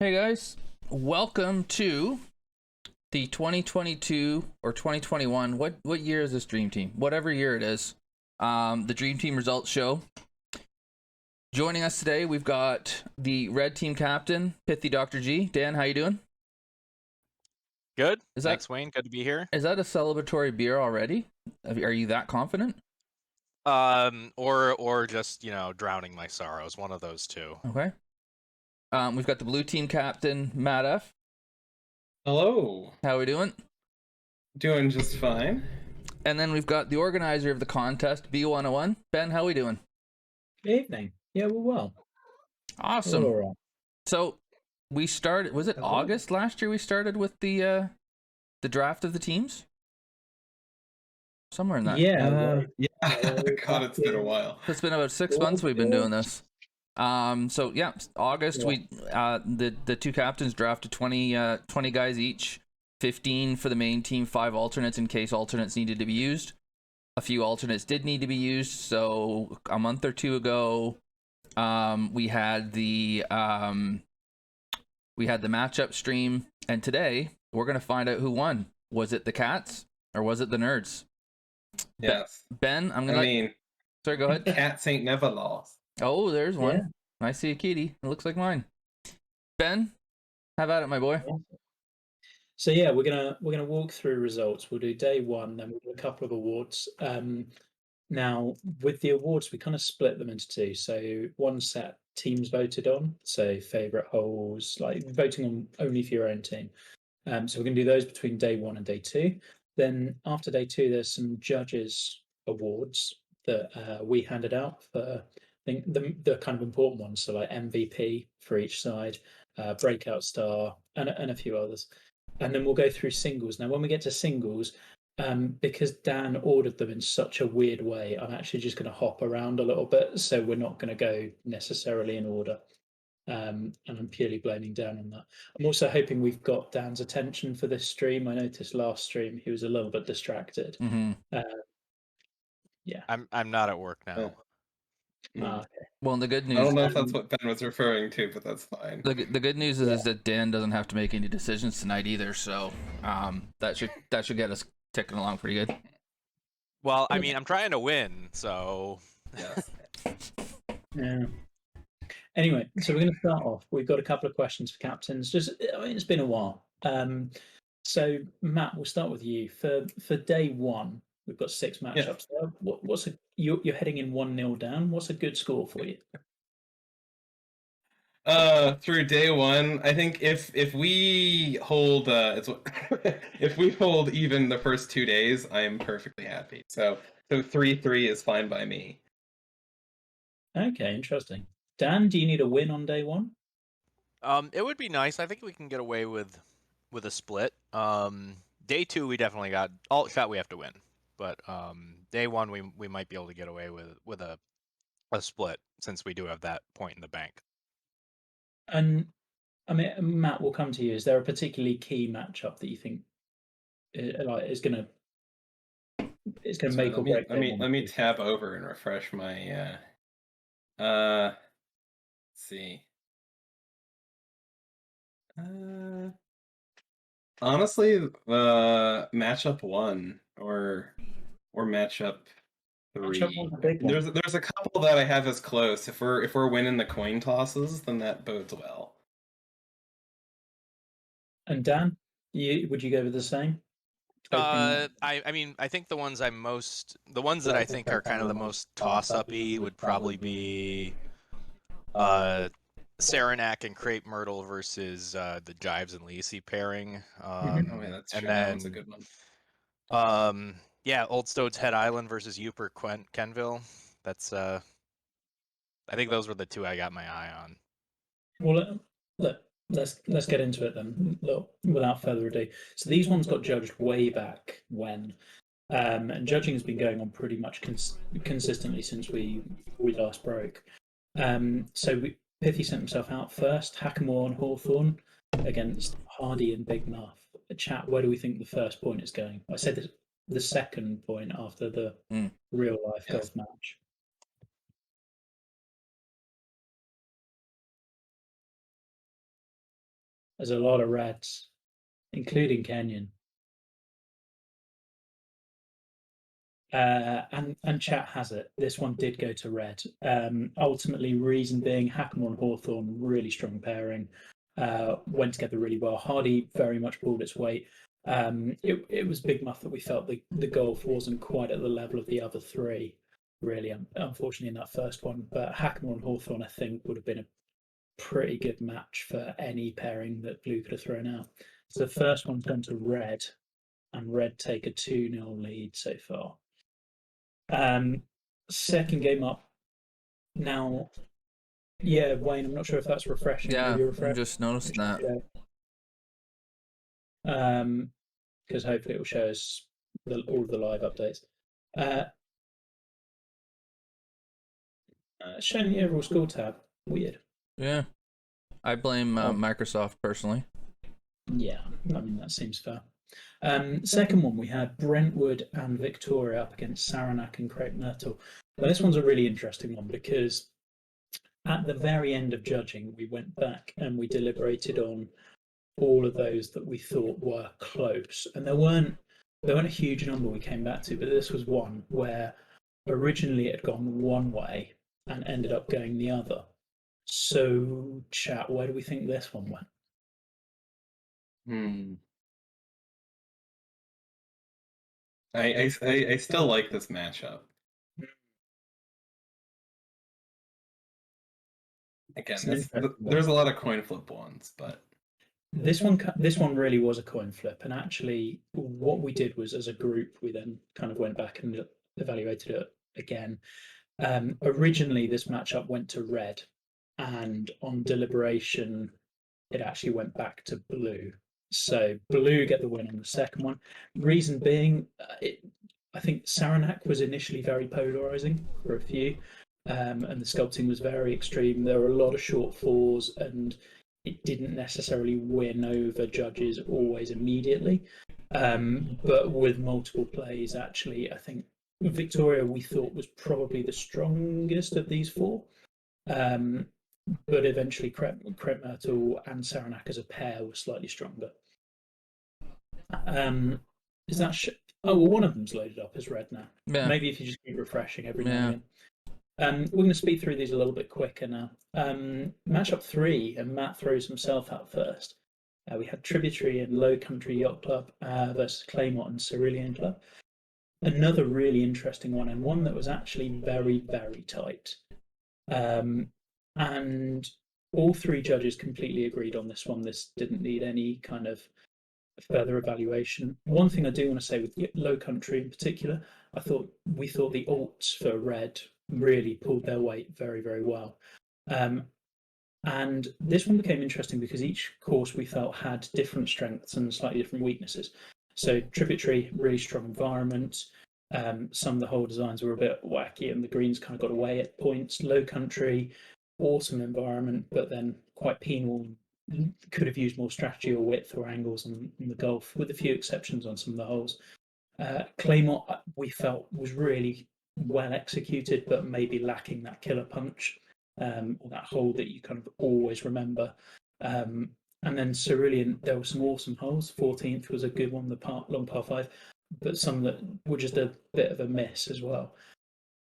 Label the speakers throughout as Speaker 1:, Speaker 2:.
Speaker 1: Hey guys, welcome to the 2022 or 2021. What year is this Dream Team? Whatever year it is, the Dream Team results show. Joining us today, we've got the Red Team captain, Pithy Dr. G. Dan, how you doing?
Speaker 2: Good.
Speaker 1: Is
Speaker 2: Thanks, Wayne. Good to be here.
Speaker 1: that a celebratory beer already? Are you that confident?
Speaker 2: Or just drowning my sorrows. One of those two.
Speaker 1: Okay. We've got the Blue Team captain, Matt F.
Speaker 3: Hello.
Speaker 1: How we doing?
Speaker 3: Doing just fine.
Speaker 1: And then we've got the organizer of the contest, B101, Ben. How we doing?
Speaker 4: Evening. Yeah, we're well.
Speaker 1: Awesome.
Speaker 4: All right.
Speaker 1: So we started. Was it August last year? We started with the draft of the teams. Somewhere in that.
Speaker 4: Yeah.
Speaker 3: God, it's been a while.
Speaker 1: It's been about 6 months we've been doing this. So yeah, August.
Speaker 4: Yeah.
Speaker 1: We the two captains drafted 20 guys each. 15 for the main team, 5 alternates in case alternates needed to be used. A few alternates did need to be used. So a month or two ago, we had the matchup stream, and today we're gonna find out who won. Was it the cats or was it the nerds?
Speaker 3: Yes.
Speaker 1: Ben, sorry, go ahead.
Speaker 3: Cats ain't never lost.
Speaker 1: Oh, there's one.
Speaker 4: Yeah.
Speaker 1: I see a kitty. It looks like mine. Ben, have at it, my boy.
Speaker 4: So yeah, we're gonna walk through results. We'll do day one, then we'll do a couple of awards. Now with the awards, we kind of split them into two. So one set teams voted on, so favorite holes, like voting on only for your own team. So we're gonna do those between day one and day two. Then after day two, there's some judges awards that we handed out for, I think, the kind of important ones. So like MVP for each side, breakout star, and a few others. And then we'll go through singles. Now, when we get to singles, because Dan ordered them in such a weird way, I'm actually just going to hop around a little bit. So we're not going to go necessarily in order. And I'm purely blaming Dan on that. I'm also hoping we've got Dan's attention for this stream. I noticed last stream he was a little bit distracted.
Speaker 1: Mm-hmm.
Speaker 4: Yeah.
Speaker 2: I'm not at work now.
Speaker 4: Okay.
Speaker 1: Well, the good
Speaker 3: I
Speaker 1: news.
Speaker 3: don't know if that's what Ben was referring to, but that's fine.
Speaker 1: The good news is that Dan doesn't have to make any decisions tonight either. So that should get us ticking along pretty good.
Speaker 2: Well, I mean, I'm trying to win, so
Speaker 3: Yes.
Speaker 4: Yeah. Anyway, so we're going to start off. We've got a couple of questions for captains. It's been a while. So Matt, we'll start with you. For day one, we've got 6 matchups there. You're heading in 1-0 down. What's a good score for you?
Speaker 3: Through day one, I think if we hold if we hold even the first 2 days, I am perfectly happy. So 3-3 is fine by me.
Speaker 4: Okay, interesting. Dan, do you need a win on day one?
Speaker 2: it would be nice. I think we can get away with a split. Day two, we definitely got all shot. We have to win, but day one, we might be able to get away with a split since we do have that point in the bank.
Speaker 4: And I mean, Matt, we'll come to you. Is there a particularly key matchup that you think is going to make or break?
Speaker 3: Let me tab over and refresh my. Let's see. Honestly, matchup 1 or matchup 3.
Speaker 4: Matchup one's a big one.
Speaker 3: There's a couple that I have as close. If we're winning the coin tosses, then that bodes well.
Speaker 4: And Dan, would you go with the same?
Speaker 2: I mean, I think the ones that I think are kind of the most toss-uppy would probably be Saranac and Crepe Myrtle versus the Jives and Lacey pairing.
Speaker 3: That's true. That one's a good
Speaker 2: one. Yeah, Old Stode's Head Island versus Uper Kenville. That's I think those were the two I got my eye on.
Speaker 4: Well, let's get into it then. Look, without further ado. So these ones got judged way back when, and judging has been going on pretty much consistently since we last broke. So Pithy sent himself out first. Hackamore and Hawthorne against Hardy and Big Muff. Chat, where do we think the first point is going? I said the second point after the real life golf match. There's a lot of reds, including Kenyon. And chat has it. This one did go to red. Ultimately, reason being, Hackamore and Hawthorne, really strong pairing. Went together really well. Hardy very much pulled its weight. It was Big Muff that we felt the golf wasn't quite at the level of the other three, really, unfortunately, in that first one. But Hackamore and Hawthorne, I think, would have been a pretty good match for any pairing that blue could have thrown out. So the first one's gone to red, and red take a 2-0 lead so far. Second game up. Now, yeah, Wayne, I'm not sure if that's refreshing.
Speaker 1: Yeah,
Speaker 4: Maybe
Speaker 1: I
Speaker 4: refresh.
Speaker 1: just noticed that.
Speaker 4: Because hopefully it will show us all of the live updates. Showing the overall score tab. Weird.
Speaker 1: Yeah. I blame Microsoft personally.
Speaker 4: Yeah, I mean, that seems fair. Second one, we had Brentwood and Victoria up against Saranac and Craig Myrtle. Now, this one's a really interesting one because at the very end of judging, we went back and we deliberated on all of those that we thought were close. And there weren't a huge number we came back to, but this was one where originally it had gone one way and ended up going the other. So, chat, where do we think this one went?
Speaker 3: I still like this matchup. Again, there's a lot of coin flip ones, but
Speaker 4: this one really was a coin flip. And actually, what we did was, as a group, we then kind of went back and evaluated it again. Originally, this matchup went to red, and on deliberation, it actually went back to blue. So blue get the win on the second one. Reason being, I think Saranac was initially very polarizing for a few, and the sculpting was very extreme. There were a lot of short fours, and it didn't necessarily win over judges always immediately. But with multiple plays, actually, I think Victoria we thought was probably the strongest of these four. But eventually, Craig Myrtle and Saranac as a pair were slightly stronger. Is that oh, well, one of them's loaded up as red now.
Speaker 1: Yeah.
Speaker 4: Maybe if you just keep refreshing every now and again. We're going to speed through these a little bit quicker now. Matchup 3, and Matt throws himself out first. We had Tributary and Low Country Yacht Club versus Claymont and Cerulean Club. Another really interesting one, and one that was actually very, very tight. And all three judges completely agreed on this one. This didn't need any kind of further evaluation. One thing I do want to say with Low Country in particular, we thought the alts for red really pulled their weight very, very well. And this one became interesting because each course we felt had different strengths and slightly different weaknesses. So Tributary, really strong environment. Some of the hole designs were a bit wacky and the greens kind of got away at points. Low Country, awesome environment, but then quite penal. Could have used more strategy or width or angles on the golf, with a few exceptions on some of the holes. Claymont, we felt, was really well executed, but maybe lacking that killer punch, or that hole that you kind of always remember. And then Cerulean, there were some awesome holes. 14th was a good one, the long par 5, but some that were just a bit of a miss as well.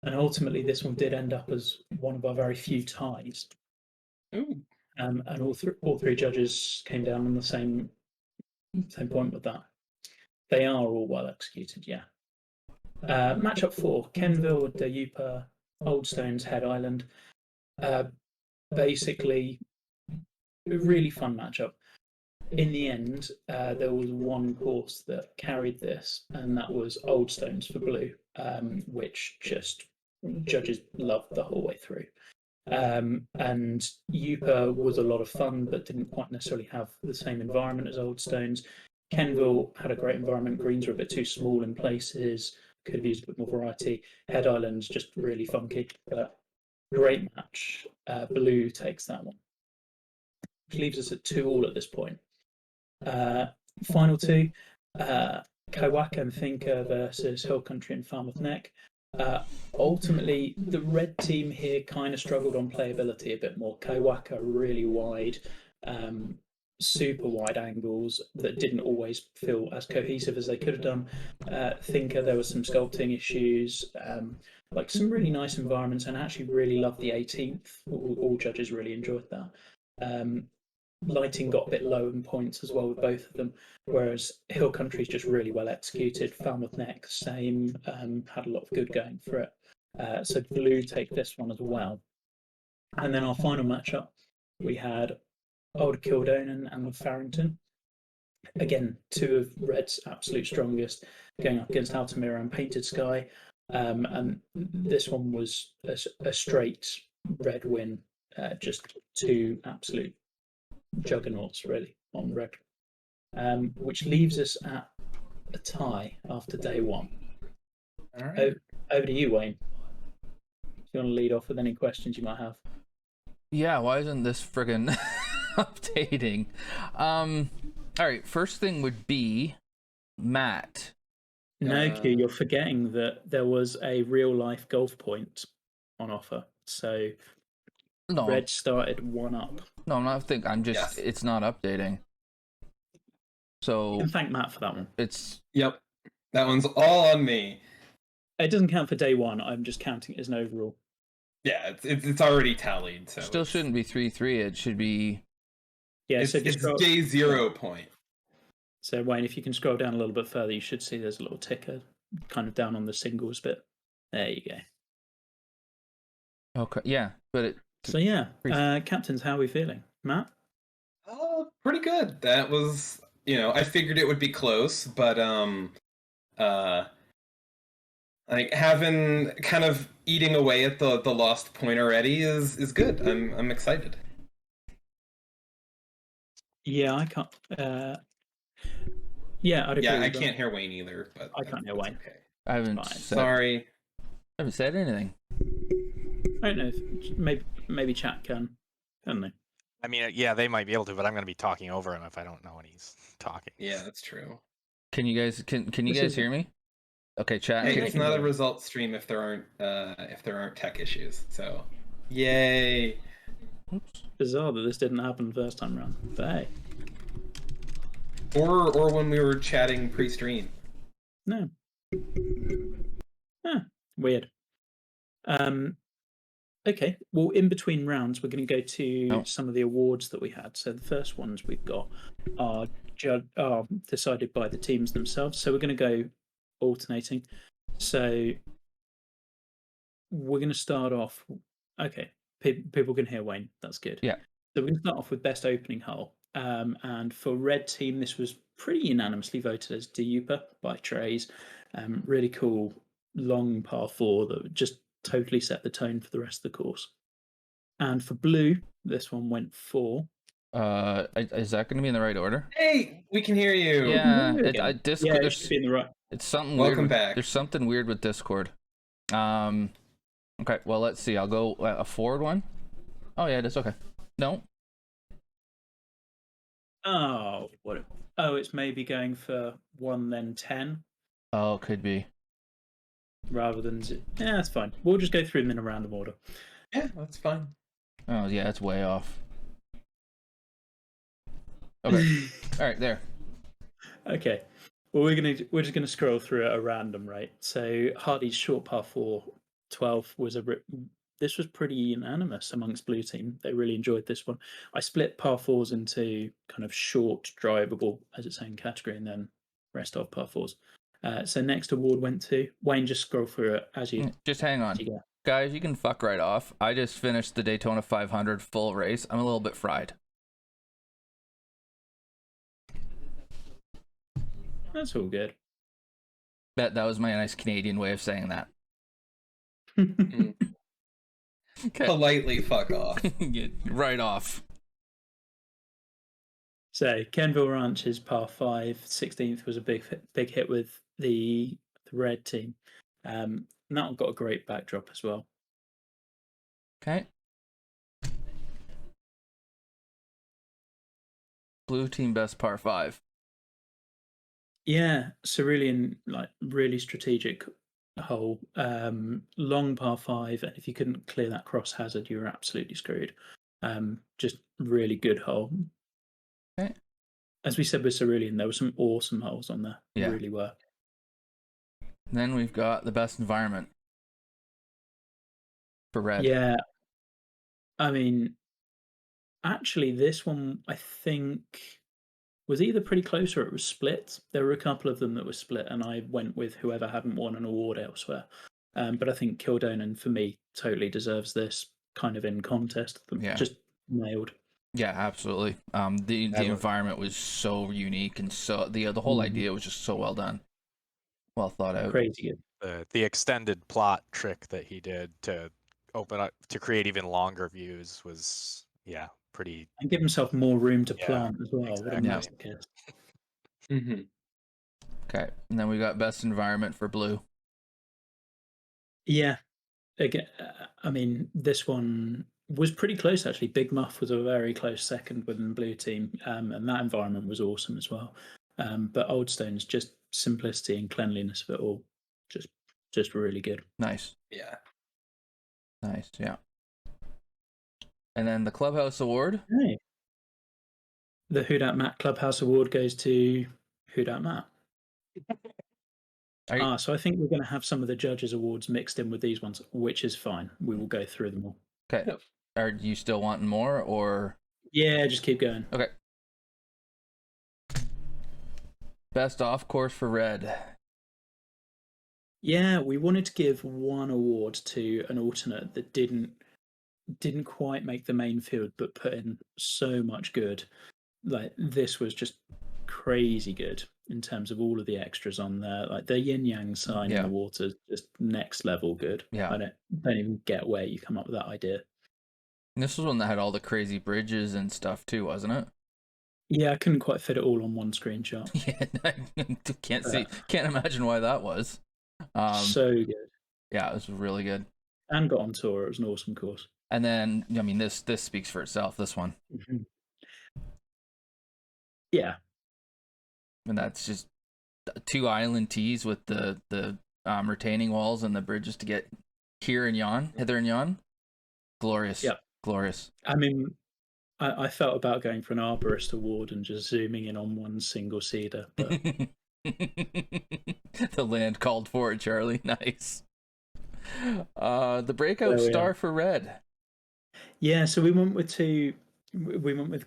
Speaker 4: And ultimately, this one did end up as one of our very few ties.
Speaker 3: Ooh.
Speaker 4: And all three judges came down on the same point with that. They are all well executed, yeah. Matchup 4, Kenville, Dayupa, Old Stones, Head Island. Basically, a really fun matchup. In the end, there was one course that carried this, and that was Old Stones for blue, which just judges loved the whole way through. And Yupa was a lot of fun, but didn't quite necessarily have the same environment as Old Stones. Kenville had a great environment. Greens were a bit too small in places. Could have used a bit more variety. Head Island's just really funky. But great match. Blue takes that one, which leaves us at 2-2 at this point. Final two, Kaiwaka and Thinker versus Hill Country and Falmouth Neck. Ultimately, the red team here kind of struggled on playability a bit more. Kaiwaka really wide, super wide angles that didn't always feel as cohesive as they could have done. Thinker, there was some sculpting issues, like some really nice environments, and I actually really loved the 18th. All judges really enjoyed that. Lighting got a bit low in points as well with both of them, whereas Hill Country is just really well executed. Falmouth Neck, same, had a lot of good going for it. So Blue take this one as well. And then our final matchup, we had Old Kildonan and Farrington. Again, two of Red's absolute strongest, going up against Altamira and Painted Sky. And this one was a straight Red win, just two absolute juggernauts, really, on Red. Which leaves us at a tie after day one.
Speaker 3: All right.
Speaker 4: Over to you, Wayne. Do you want to lead off with any questions you might have?
Speaker 1: Yeah, why isn't this friggin' updating? All right, first thing would be Matt.
Speaker 4: No, Q, you're forgetting that there was a real life golf point on offer. So
Speaker 1: No,
Speaker 4: Red started one up.
Speaker 1: no, I'm not thinking. I'm just.
Speaker 3: Yes.
Speaker 1: It's not updating. So
Speaker 4: And thank Matt for that one.
Speaker 1: it's
Speaker 3: Yep. That one's all on me.
Speaker 4: It doesn't count for day one. I'm just counting it as an overall.
Speaker 3: Yeah, it's already tallied. So
Speaker 1: still shouldn't be 3-3. It should be.
Speaker 4: Yeah,
Speaker 3: It's,
Speaker 4: so if you
Speaker 3: it's
Speaker 4: scroll,
Speaker 3: day 0 point.
Speaker 4: so Wayne, if you can scroll down a little bit further, you should see there's a little ticker kind of down on the singles bit. There you go.
Speaker 1: Okay. Yeah, but it.
Speaker 4: So yeah, captains, how are we feeling? Matt?
Speaker 3: Oh, pretty good. That was, I figured it would be close, but like having kind of eating away at the lost point already is good. I'm excited.
Speaker 4: Yeah, I can't. Yeah, I'd agree.
Speaker 3: Yeah, I
Speaker 4: with that.
Speaker 3: can't hear Wayne either, but
Speaker 4: I can't hear Wayne.
Speaker 3: Okay.
Speaker 1: I haven't
Speaker 4: Fine.
Speaker 1: said.
Speaker 3: Sorry.
Speaker 1: I haven't said anything.
Speaker 4: I don't know. Maybe chat can. Can they?
Speaker 2: I mean, yeah, they might be able to, but I'm going to be talking over him if I don't know when he's talking.
Speaker 3: Yeah, that's true.
Speaker 1: Can you guys can you
Speaker 4: This
Speaker 1: guys
Speaker 4: is-
Speaker 1: hear me? Okay, chat.
Speaker 3: Hey,
Speaker 4: Okay.
Speaker 3: it's not a results stream if there aren't tech issues. So, yay!
Speaker 1: Oops.
Speaker 4: Bizarre that this didn't happen first time round. But hey,
Speaker 3: Or when we were chatting pre-stream.
Speaker 4: no. Weird. Okay. Well, in between rounds, we're going to go to some of the awards that we had. So the first ones we've got are decided by the teams themselves. So we're going to go alternating. So we're going to start off. Okay, people can hear Wayne. That's good.
Speaker 1: Yeah.
Speaker 4: So we're going to start off with best opening hole. And for Red team, this was pretty unanimously voted as Diupa by Trays. Really cool long par 4 that just totally set the tone for the rest of the course. And for Blue, this one went for.
Speaker 1: Is that going to be in the right order?
Speaker 3: Hey, we can hear you.
Speaker 1: Yeah,
Speaker 4: Yeah,
Speaker 1: Discord.
Speaker 4: it should be in the right.
Speaker 1: It's something
Speaker 3: Welcome
Speaker 1: weird.
Speaker 3: back.
Speaker 1: There's something weird with Discord. Okay, well, let's see. I'll go a forward one. Oh yeah, it is. Okay. No.
Speaker 4: Oh, what? Oh, it's maybe going for 1 then 10
Speaker 1: Oh, could be.
Speaker 4: rather than. Yeah, that's fine. We'll just go through them in a random order.
Speaker 3: Yeah, that's fine.
Speaker 1: Oh yeah, it's way off. Okay. All right, there.
Speaker 4: Okay. Well, we're just gonna scroll through at a random rate. So Hardy's short par 4, 12 was this was pretty unanimous amongst Blue team. They really enjoyed this one. I split par 4s into kind of short, drivable as its own category, and then rest of par 4s. So next award went to Wayne. Just scroll through it as you.
Speaker 1: Just hang on,
Speaker 4: as you go.
Speaker 1: guys. You can fuck right off. I just finished the Daytona 500 full race. I'm a little bit fried.
Speaker 4: That's all good.
Speaker 1: That was my nice Canadian way of saying that. Okay.
Speaker 3: Politely fuck off.
Speaker 1: Get right off.
Speaker 4: So Kenville Ranch's par 5, 16th was a big hit with the Red team. And that one got a great backdrop as well.
Speaker 1: Okay. Blue team best par 5.
Speaker 4: Yeah, Cerulean, like really strategic hole, long par 5, and if you couldn't clear that cross hazard, you were absolutely screwed. Just really good hole.
Speaker 1: Okay.
Speaker 4: As we said with Cerulean, there were some awesome holes on there.
Speaker 1: Yeah.
Speaker 4: Really were.
Speaker 1: Then we've got the best environment for red.
Speaker 4: Yeah. I mean, actually, this one, I think, was either pretty close or it was split. There were a couple of them that were split, and I went with whoever hadn't won an award elsewhere. But I think Kildonan, for me, totally deserves this kind of in contest.
Speaker 1: Yeah.
Speaker 4: Just nailed.
Speaker 1: Yeah, absolutely. The environment was so unique, and so the whole idea was just so well done, well thought out.
Speaker 4: Crazy good.
Speaker 2: The extended plot trick that he did to open up to create even longer views was pretty.
Speaker 4: And give himself more room to
Speaker 2: Yeah,
Speaker 4: plant as well.
Speaker 2: exactly.
Speaker 4: What a masterclass.
Speaker 3: Mm-hmm.
Speaker 1: Okay, and then we got best environment for blue.
Speaker 4: Yeah. Again, I mean, this one was pretty close actually. Big Muff was a very close second within the blue team, and that environment was awesome as well. But Old Stone's just simplicity and cleanliness of it all, just really good.
Speaker 1: Nice.
Speaker 3: Yeah.
Speaker 1: Nice, yeah. And then the Clubhouse Award.
Speaker 4: Hey. The Who Dat Matt Clubhouse Award goes to Who Dat Matt. So I think we're going to have some of the judges' awards mixed in with these ones, which is fine. We will go through them all.
Speaker 1: Okay.
Speaker 3: Yep.
Speaker 1: Are you still wanting more, or?
Speaker 4: Yeah, just keep going.
Speaker 1: Okay. Best off course for red.
Speaker 4: Yeah, we wanted to give one award to an alternate that didn't quite make the main field, but put in so much good. Like, this was just crazy good in terms of all of the extras on there. Like the yin yang sign in the water, just next level good.
Speaker 1: Yeah.
Speaker 4: I don't even get where you come up with that idea.
Speaker 1: And this was one that had all the crazy bridges and stuff too, wasn't it?
Speaker 4: Yeah, I couldn't quite fit it all on one screenshot.
Speaker 1: Yeah, I can't imagine why that was.
Speaker 4: So good.
Speaker 1: Yeah, it was really good.
Speaker 4: And got on tour. It was an awesome course.
Speaker 1: And then, I mean, this speaks for itself, this one.
Speaker 4: Mm-hmm. Yeah.
Speaker 1: And that's just 2 island tees with the retaining walls and the bridges to get Hither and Yon. Glorious.
Speaker 4: Yeah.
Speaker 1: Glorious.
Speaker 4: I mean, I felt about going for an arborist award and just zooming in on one single cedar. But...
Speaker 1: The land called for it, Charlie. Nice. The breakout star for red.
Speaker 4: Yeah, so we went with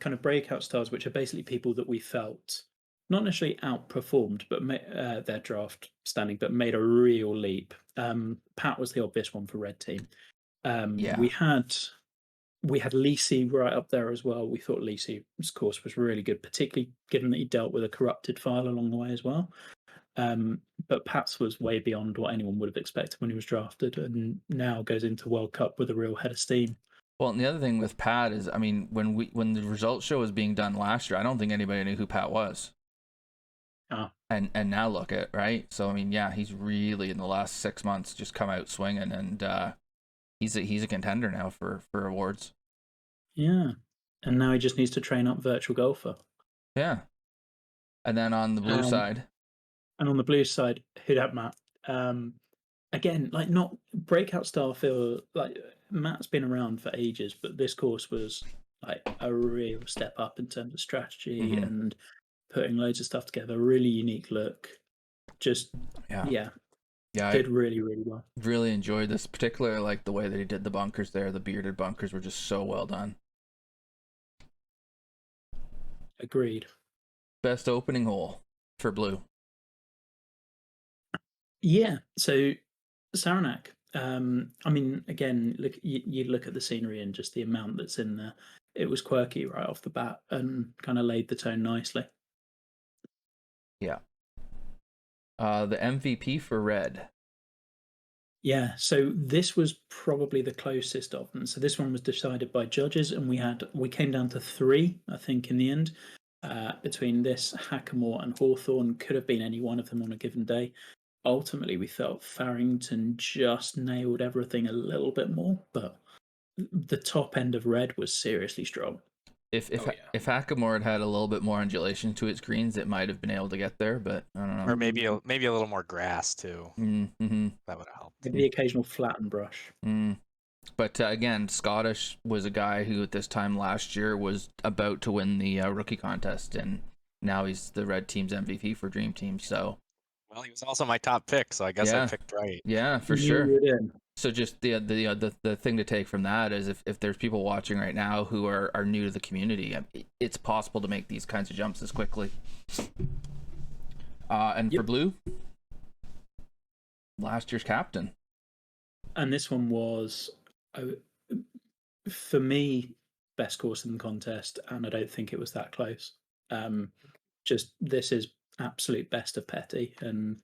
Speaker 4: kind of breakout stars, which are basically people that we felt not necessarily outperformed, but their draft standing, but made a real leap. Pat was the obvious one for red team. We had Lisi right up there as well. We thought Lisi's course was really good, particularly given that he dealt with a corrupted file along the way as well. But Pat's was way beyond what anyone would have expected when he was drafted, and now goes into World Cup with a real head of steam.
Speaker 1: Well, and the other thing with Pat is, I mean, when the results show was being done last year, I don't think anybody knew who Pat was. And now look at, right? So I mean, yeah, he's really in the last 6 months just come out swinging, and he's a contender now for awards.
Speaker 4: Yeah, and now he just needs to train up virtual golfer.
Speaker 1: Yeah, and then on the blue side.
Speaker 4: And on the blue side, Who Dat Matt. Again, like, not breakout star feel like Matt's been around for ages, but this course was like a real step up in terms of strategy and putting loads of stuff together. Really unique look. Just did really, really well.
Speaker 1: Really enjoyed this, particularly like the way that he did the bunkers there. The bearded bunkers were just so well done.
Speaker 4: Agreed.
Speaker 1: Best opening hole for blue.
Speaker 4: Yeah, so Saranac. I mean, again, you look at the scenery and just the amount that's in there. It was quirky right off the bat and kind of laid the tone nicely.
Speaker 1: Yeah. The MVP for red.
Speaker 4: Yeah, so this was probably the closest of them. So this one was decided by judges, and we came down to 3, I think, in the end. Between this, Hackamore, and Hawthorne. Could have been any one of them on a given day. Ultimately, we felt Farrington just nailed everything a little bit more, but the top end of red was seriously strong.
Speaker 1: If Hackamore had a little bit more undulation to its greens, it might have been able to get there, but I don't know.
Speaker 2: Or maybe a little more grass too.
Speaker 1: Mm-hmm.
Speaker 2: That would have helped.
Speaker 4: Maybe the occasional flatten brush.
Speaker 1: But again, Scottish was a guy who at this time last year was about to win the rookie contest, and now he's the red team's MVP for Dream Team. So
Speaker 2: Well, he was also my top pick, so I guess I
Speaker 1: yeah,
Speaker 2: picked right.
Speaker 1: yeah, for
Speaker 4: You
Speaker 1: sure.
Speaker 4: knew you were in.
Speaker 1: So just the thing to take from that is if there's people watching right now who are new to the community, it's possible to make these kinds of jumps as quickly. And for Blue, last year's captain.
Speaker 4: And this one was, for me, best course in the contest, and I don't think it was that close. Just this is absolute best of Petty, and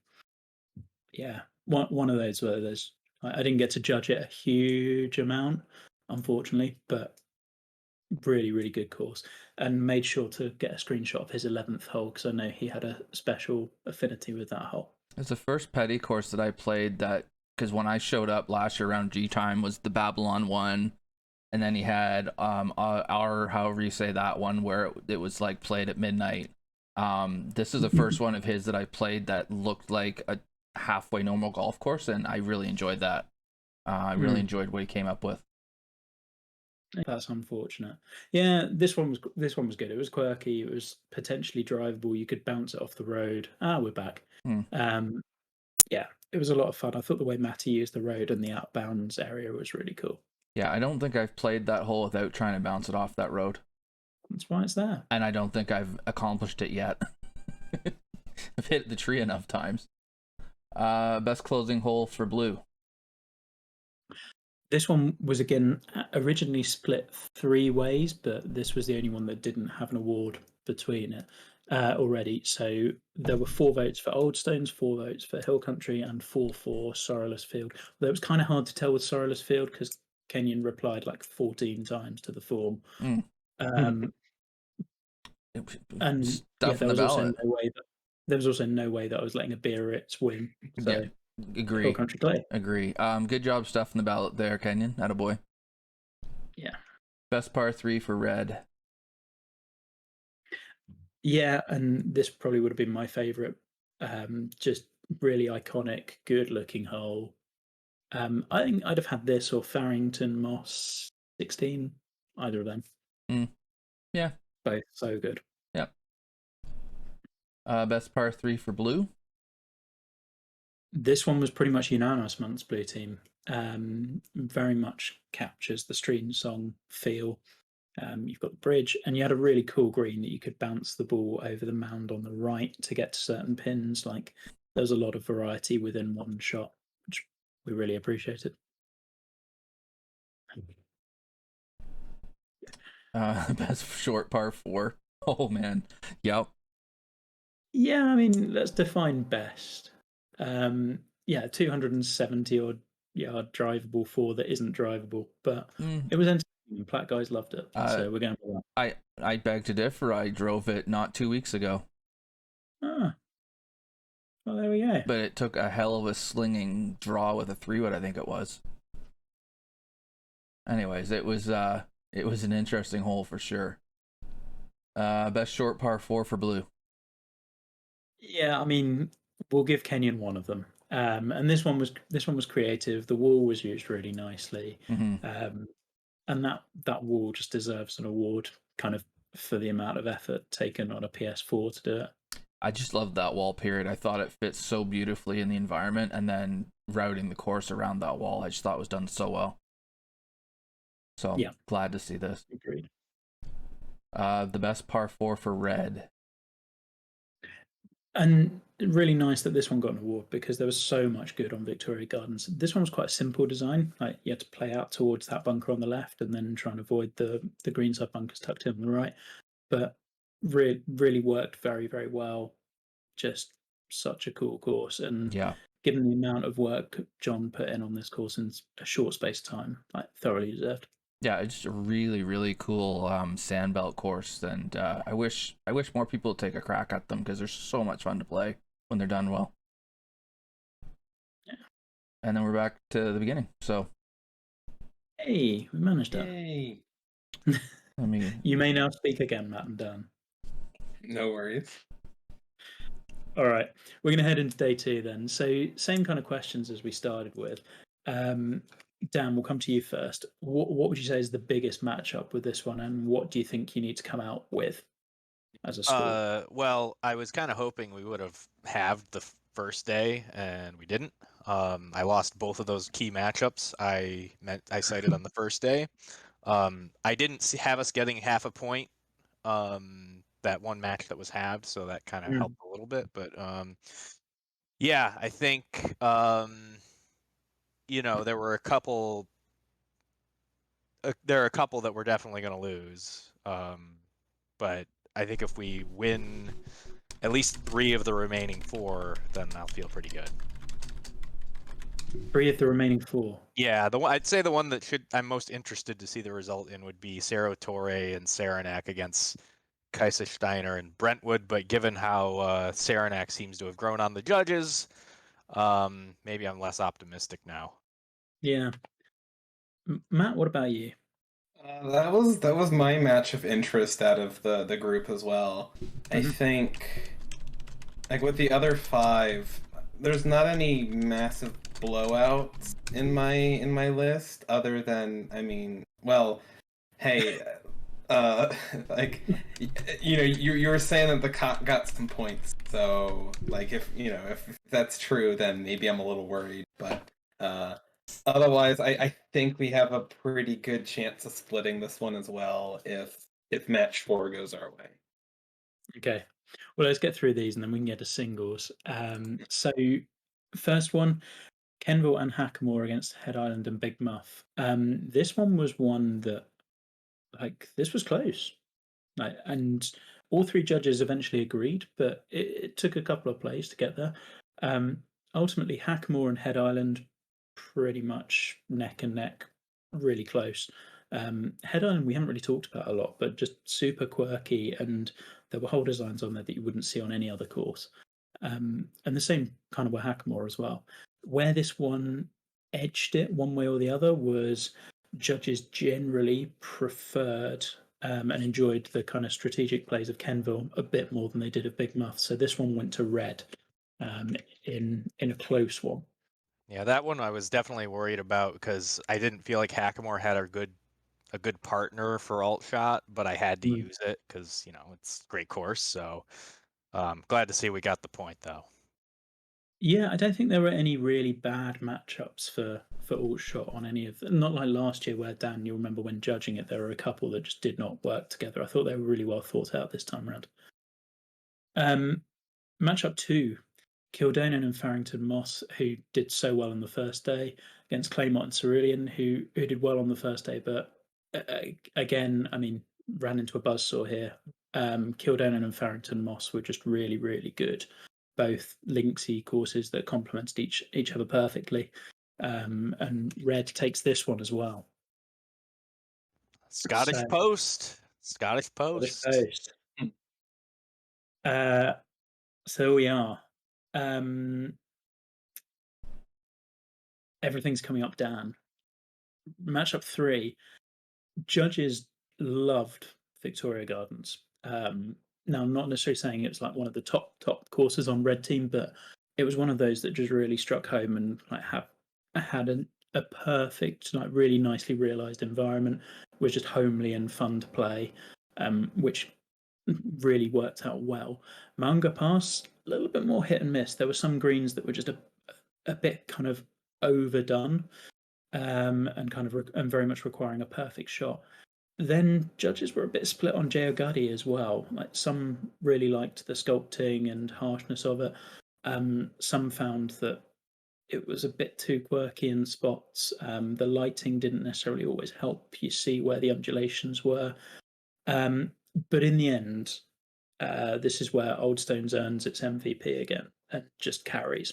Speaker 4: yeah, one of those where I didn't get to judge it a huge amount, unfortunately, but really, really good course, and made sure to get a screenshot of his 11th hole because I know he had a special affinity with that hole.
Speaker 1: It's the first Petty course that I played that, because when I showed up last year around G time was the Babylon one, and then he had our however you say that one where it was like played at midnight. This is the first one of his that I played that looked like a halfway normal golf course, and I really enjoyed that. I really enjoyed what he came up with.
Speaker 4: That's unfortunate. Yeah, this one was good. It was quirky. It was potentially drivable. You could bounce it off the road. We're back. Yeah, it was a lot of fun. I thought the way Matty used the road and the outbounds area was really cool.
Speaker 1: Yeah, I don't think I've played that hole without trying to bounce it off that road.
Speaker 4: That's why it's there.
Speaker 1: And I don't think I've accomplished it yet. I've hit the tree enough times. Best closing hole for Blue.
Speaker 4: This one was again originally split 3 ways, but this was the only one that didn't have an award between it already. So there were 4 votes for Old Stones, 4 votes for Hill Country, and 4 for Sorreless Field. Although it was kind of hard to tell with Sorreless Field because Kenyon replied like 14 times to the form. And
Speaker 1: Stuff in the ballot.
Speaker 4: There was also no way that I was letting a Biarritz win. So
Speaker 1: Yeah, agree.
Speaker 4: Hill Country play.
Speaker 1: Agree. Good job stuffing the ballot there, Kenyon. Attaboy.
Speaker 4: Yeah.
Speaker 1: Best par 3 for Red.
Speaker 4: Yeah, and this probably would have been my favourite. Just really iconic, good-looking hole. I think I'd have had this or Farrington Moss 16. Either of them.
Speaker 1: Yeah.
Speaker 4: Both so good.
Speaker 1: Yep. Best par 3 for Blue.
Speaker 4: This one was pretty much unanimous amongst Blue team. Very much captures the stream song feel. You've got the bridge, and you had a really cool green that you could bounce the ball over the mound on the right to get to certain pins. Like there was a lot of variety within one shot, which we really appreciated.
Speaker 1: Best short par 4. Oh man. Yep.
Speaker 4: Yeah, I mean, let's define best. 270 odd yard drivable 4 that isn't drivable, but it was entertaining. Platt guys loved it, so we're going for
Speaker 1: that. I beg to differ. I drove it not 2 weeks ago.
Speaker 4: Well, there we go.
Speaker 1: But it took a hell of a slinging draw with a 3-wood, I think it was. Anyways, it was an interesting hole for sure. Best short par 4 for Blue. Yeah,
Speaker 4: I mean, we'll give Kenyon one of them. And this one was creative. The wall was used really nicely. And that wall just deserves an award, kind of for the amount of effort taken on a PS4 to do it.
Speaker 1: I just loved that wall period. I thought it fits so beautifully in the environment, and then routing the course around that wall, I just thought was done so well. So I'm glad to see this.
Speaker 4: Agreed.
Speaker 1: The best par 4 for Red.
Speaker 4: And really nice that this one got an award because there was so much good on Victoria Gardens. This one was quite a simple design. Like you had to play out towards that bunker on the left and then try and avoid the greenside bunkers tucked in on the right. But really worked very, very well. Just such a cool course. And given the amount of work John put in on this course in a short space of time, like thoroughly deserved.
Speaker 1: Yeah, it's a really, really cool sandbelt course, and I wish more people would take a crack at them because they're so much fun to play when they're done well.
Speaker 4: Yeah.
Speaker 1: And then we're back to the beginning. So,
Speaker 4: hey, we managed it.
Speaker 3: Yay!
Speaker 4: You may now speak again, Matt and Dan.
Speaker 3: No worries.
Speaker 4: All right, we're going to head into day 2 then. So same kind of questions as we started with. Dan, we'll come to you first. What would you say is the biggest matchup with this one, and what do you think you need to come out with as a score?
Speaker 2: Well, I was kind of hoping we would have halved the first day, and we didn't. I lost both of those key matchups I cited on the first day. I didn't have us getting half a point. That one match that was halved, so that kind of helped a little bit. But yeah, I think there were a couple. There are a couple that we're definitely going to lose. But I think if we win at least 3 of the remaining 4, then I'll feel pretty good.
Speaker 4: 3 of the remaining 4.
Speaker 2: Yeah, I'd say the one that I'm most interested to see the result in would be Cerro Torre and Saranac against Kaisersteiner and Brentwood. But given how Saranac seems to have grown on the judges, maybe I'm less optimistic now.
Speaker 4: Yeah. Matt, what about you?
Speaker 3: That was my match of interest out of the group as well. I think, like with the other 5, there's not any massive blowouts in my list, other than, I mean, well, hey, like, you were saying that the cop got some points, so like if that's true, then maybe I'm a little worried, but otherwise, I think we have a pretty good chance of splitting this one as well if match 4 goes our way.
Speaker 4: Okay. Well, let's get through these and then we can get to singles. So, first one, Kenville and Hackamore against Head Island and Big Muff. This one was one that, this was close. And all 3 judges eventually agreed, but it took a couple of plays to get there. Ultimately, Hackamore and Head Island pretty much neck and neck, really close. Head Island we haven't really talked about a lot, but just super quirky, and there were hole designs on there that you wouldn't see on any other course. And the same kind of with Hackamore as well. Where this one edged it one way or the other was judges generally preferred and enjoyed the kind of strategic plays of Kenville a bit more than they did of Big Muff. So this one went to red in a close one.
Speaker 2: Yeah, that one I was definitely worried about because I didn't feel like Hackamore had a good partner for alt shot, but I had to use it because it's a great course. So glad to see we got the point though.
Speaker 4: Yeah, I don't think there were any really bad matchups for alt shot on any of them. Not like last year where, Dan, you remember when judging it, there were a couple that just did not work together. I thought they were really well thought out this time around. Matchup 2, Kildonan and Farrington Moss, who did so well on the first day, against Claymont and Cerulean, who did well on the first day, but again, I mean, ran into a buzzsaw here. Kildonan and Farrington Moss were just really, really good. Both linksy courses that complemented each other perfectly. And red takes this one as well.
Speaker 2: Scottish Post.
Speaker 4: So we are. Everything's coming up, Dan. Matchup 3, judges loved Victoria Gardens. Now, I'm not necessarily saying it was like one of the top courses on red team, but it was one of those that just really struck home and had a perfect, really nicely realised environment, was just homely and fun to play, which really worked out well. Maunga Pass, a little bit more hit and miss. There were some greens that were just a bit kind of overdone, and and very much requiring a perfect shot. Then judges were a bit split on Geogadi as well. Like, some really liked the sculpting and harshness of it. Some found that it was a bit too quirky in spots. The lighting didn't necessarily always help you see where the undulations were. But in the end, this is where Old Stones earns its MVP again and just carries,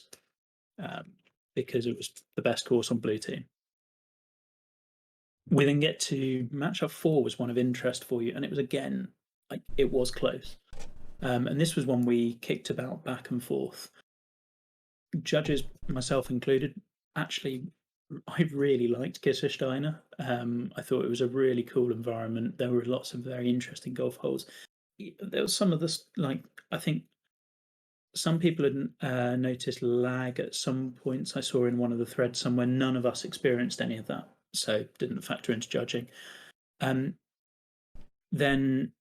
Speaker 4: because it was the best course on blue team. We then get to matchup 4 was one of interest for you, and it was again, it was close. And this was one we kicked about back and forth. Judges, myself included, actually, I really liked Kaisersteiner. I thought it was a really cool environment. There were lots of very interesting golf holes. There was some of this, I think some people had noticed lag at some points. I saw in one of the threads somewhere none of us experienced any of that, so didn't factor into judging. Then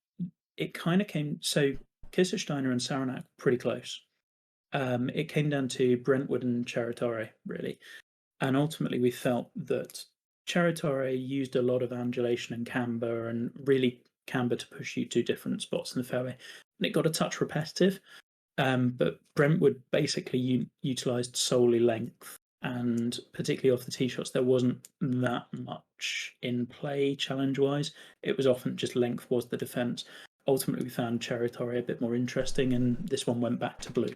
Speaker 4: it kind of came. So Kissersteiner and Saranac pretty close. It came down to Brentwood and Charitore, really. And ultimately, we felt that Charitore used a lot of angulation and camber, and really camber to push you to different spots in the fairway. And it got a touch repetitive. But Brentwood basically utilised solely length, and particularly off the tee shots, there wasn't that much in play challenge-wise. It was often just length was the defence. Ultimately, we found Charitore a bit more interesting, and this one went back to blue.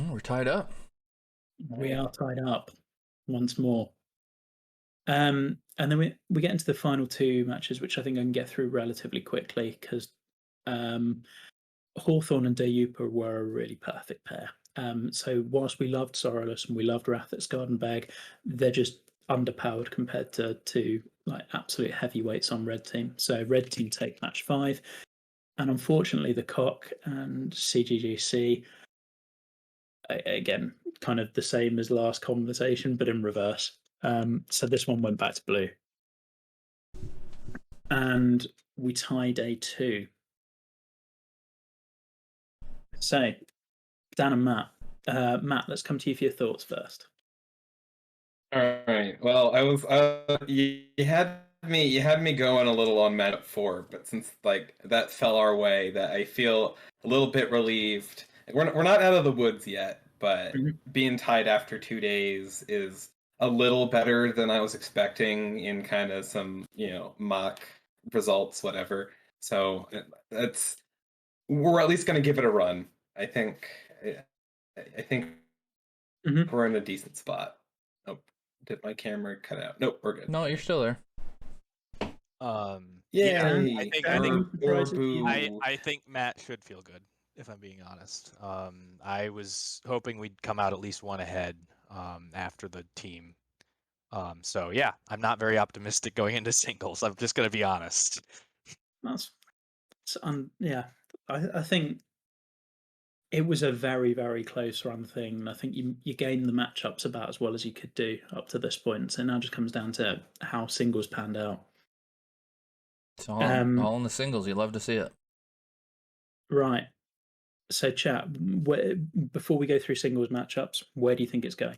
Speaker 1: We're tied up.
Speaker 4: We are tied up once more. And then we get into the final two matches, which I think I can get through relatively quickly because Hawthorne and Dayupa were a really perfect pair. So whilst we loved Sorreless and we loved Wrath at Skardenberg, they're just underpowered compared to like absolute heavyweights on Red Team. So Red Team take match 5. And unfortunately, the Cock and CGGC, again, kind of the same as last conversation, but in reverse. So this one went back to blue. And we tie day 2. So, Dan and Matt. Matt, let's come to you for your thoughts first.
Speaker 3: All right. Well, I was you had me going a little on matchup 4, but since like that fell our way, that I feel a little bit relieved. We're not out of the woods yet, but being tied after 2 days is a little better than I was expecting in kind of some mock results, whatever. So we're at least going to give it a run. I think we're in a decent spot. Oh, did my camera cut out? Nope, we're good.
Speaker 1: No, you're still there.
Speaker 3: Yeah,
Speaker 2: I think Matt should feel good, if I'm being honest. I was hoping we'd come out at least one ahead after the team. So yeah, I'm not very optimistic going into singles. I'm just going to be honest.
Speaker 4: I think it was a very, very close run thing. I think you gained the matchups about as well as you could do up to this point. So now it just comes down to how singles panned out.
Speaker 1: It's all in the singles. You love to see it.
Speaker 4: Right. So, chat, before we go through singles matchups, where do you think it's going?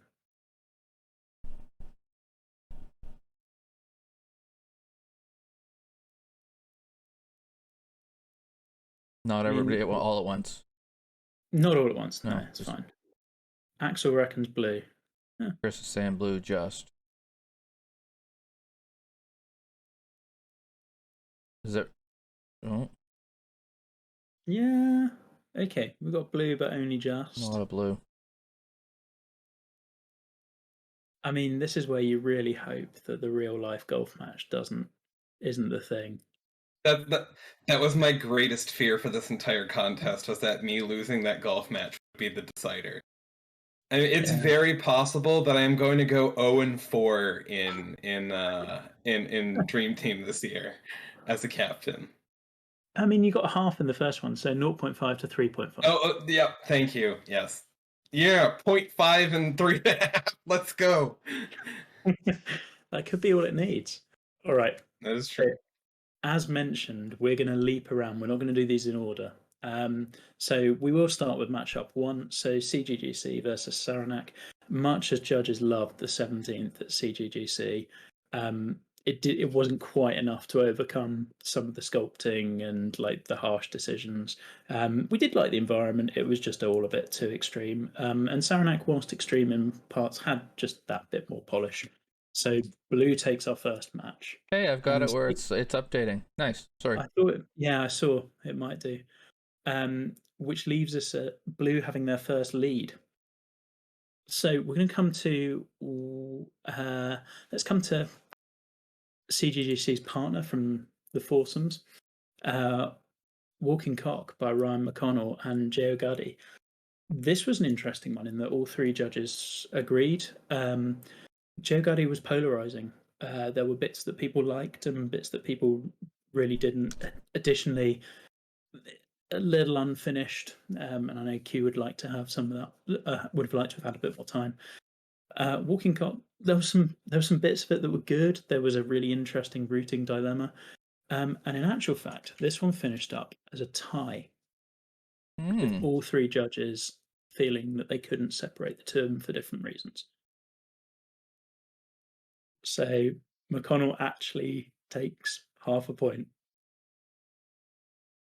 Speaker 1: Not everybody all at once.
Speaker 4: Not all at once. No, it's
Speaker 1: just...
Speaker 4: fine. Axel reckons blue.
Speaker 1: Yeah. Chris is saying blue just. Is it? Oh.
Speaker 4: Yeah. Okay, we've got blue, but only just.
Speaker 1: A lot of blue.
Speaker 4: I mean, this is where you really hope that the real life golf match isn't the thing.
Speaker 3: That was my greatest fear for this entire contest, was that me losing that golf match would be the decider. I mean, it's very possible that I am going to go 0-4 in Dream Team this year as a captain.
Speaker 4: I mean, you got half in the first one, so 0.5 to 3.5.
Speaker 3: Oh, yeah, thank you. Yes. Yeah, 0.5 and 3.5. Let's go.
Speaker 4: That could be all it needs. All right.
Speaker 3: That is true.
Speaker 4: As mentioned, we're going to leap around. We're not going to do these in order. So we will start with matchup 1. So CGGC versus Saranac. Much as judges loved the 17th at CGGC, it wasn't quite enough to overcome some of the sculpting and like the harsh decisions. We did like the environment. It was just all a bit too extreme. And Saranac, whilst extreme in parts, had just that bit more polish. So blue takes our first match.
Speaker 1: Hey, I've got it where it's updating. Nice. Sorry.
Speaker 4: I saw it might do. Which leaves us at blue having their first lead. So we're going to come to let's come to CGGC's partner from the foursomes, Walking Cock by Ryan McConnell and Joe Guddy. This was an interesting one in that all 3 judges agreed. Joe Guddy was polarizing. There were bits that people liked and bits that people really didn't. Additionally, a little unfinished, and I know Q would like to have some of that. Would have liked to have had a bit more time. Walking Cop, there was some bits of it that were good. There was a really interesting routing dilemma, and in actual fact, this one finished up as a tie, with all three judges feeling that they couldn't separate the two of them for different reasons. So McConnell actually takes half a point.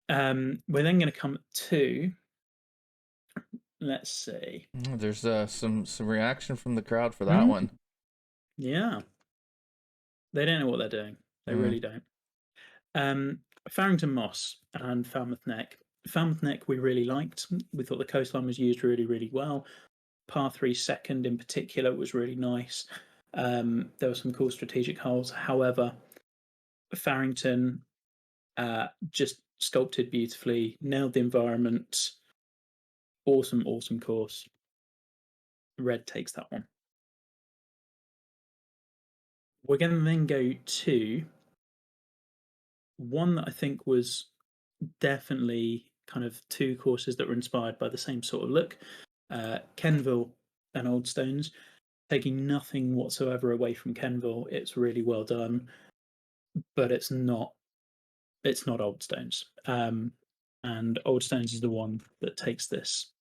Speaker 4: We're then going to come to, let's see.
Speaker 1: There's some reaction from the crowd for that one.
Speaker 4: Yeah. They don't know what they're doing. They really don't. Farrington Moss and Falmouth Neck. Falmouth Neck we really liked. We thought the coastline was used really, really well. Par 3 second in particular was really nice. There were some cool strategic holes. However, Farrington just sculpted beautifully, nailed the environment. Awesome, awesome course. Red takes that one. We're going to then go to one that I think was definitely kind of two courses that were inspired by the same sort of look. Kenville and Old Stones, taking nothing whatsoever away from Kenville. It's really well done, but it's not Old Stones. And Old Stones is the one that takes this.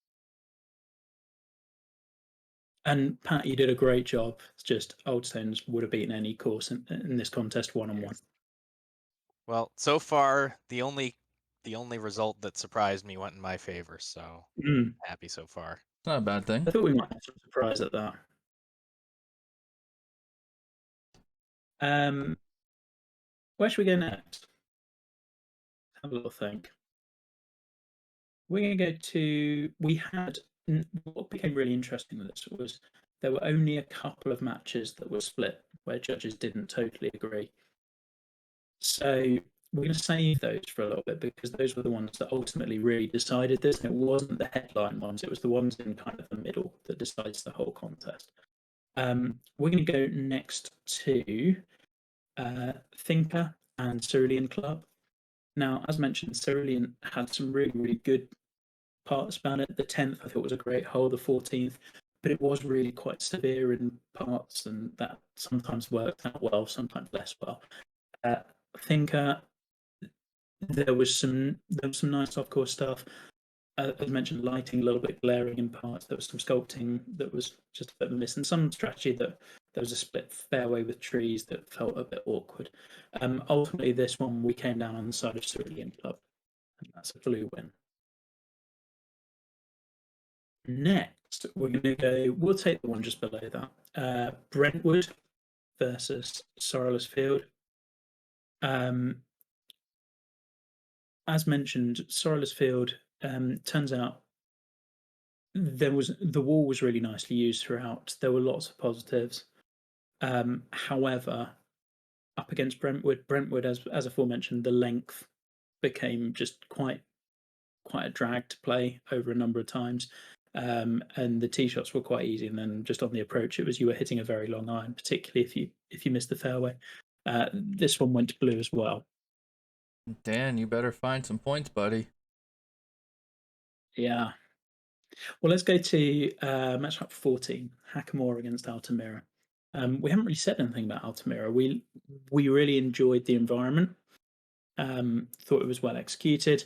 Speaker 4: And Pat, you did a great job. It's just Old Stones would have beaten any course in this contest one-on-one.
Speaker 2: Well, so far the only result that surprised me went in my favor, so happy so far.
Speaker 1: It's not a bad thing.
Speaker 4: I thought we might have some surprise at that. Where should we go next? Have a little think. We're going to go to. What became really interesting with this was there were only a couple of matches that were split where judges didn't totally agree. So we're going to save those for a little bit because those were the ones that ultimately really decided this. And it wasn't the headline ones; it was the ones in kind of the middle that decides the whole contest. We're going to go next to Thinker and Cerulean Club. Now, as mentioned, Cerulean had some really, really good parts about it. The 10th, I thought, was a great hole. The 14th, but it was really quite severe in parts, and that sometimes worked out well, sometimes less well. Thinker, there was some nice off-course stuff. As mentioned, lighting a little bit glaring in parts. There was some sculpting that was just a bit of a miss, and some strategy that there was a split fairway with trees that felt a bit awkward. Ultimately, this one we came down on the side of Cerulean Club, and that's a blue win. Next, we're going to go. We'll take the one just below that. Brentwood versus Sorreless Field. As mentioned, Sorreless Field. Turns out the wall was really nicely used throughout. There were lots of positives. However, up against Brentwood, as aforementioned, the length became just quite a drag to play over a number of times. And the tee shots were quite easy, and then just on the approach, it was you were hitting a very long iron, particularly if you missed the fairway. This one went to blue as well.
Speaker 1: Dan, you better find some points, buddy.
Speaker 4: Yeah. Well, let's go to match up 14, Hackamore against Altamira. We haven't really said anything about Altamira. We really enjoyed the environment. Thought it was well executed.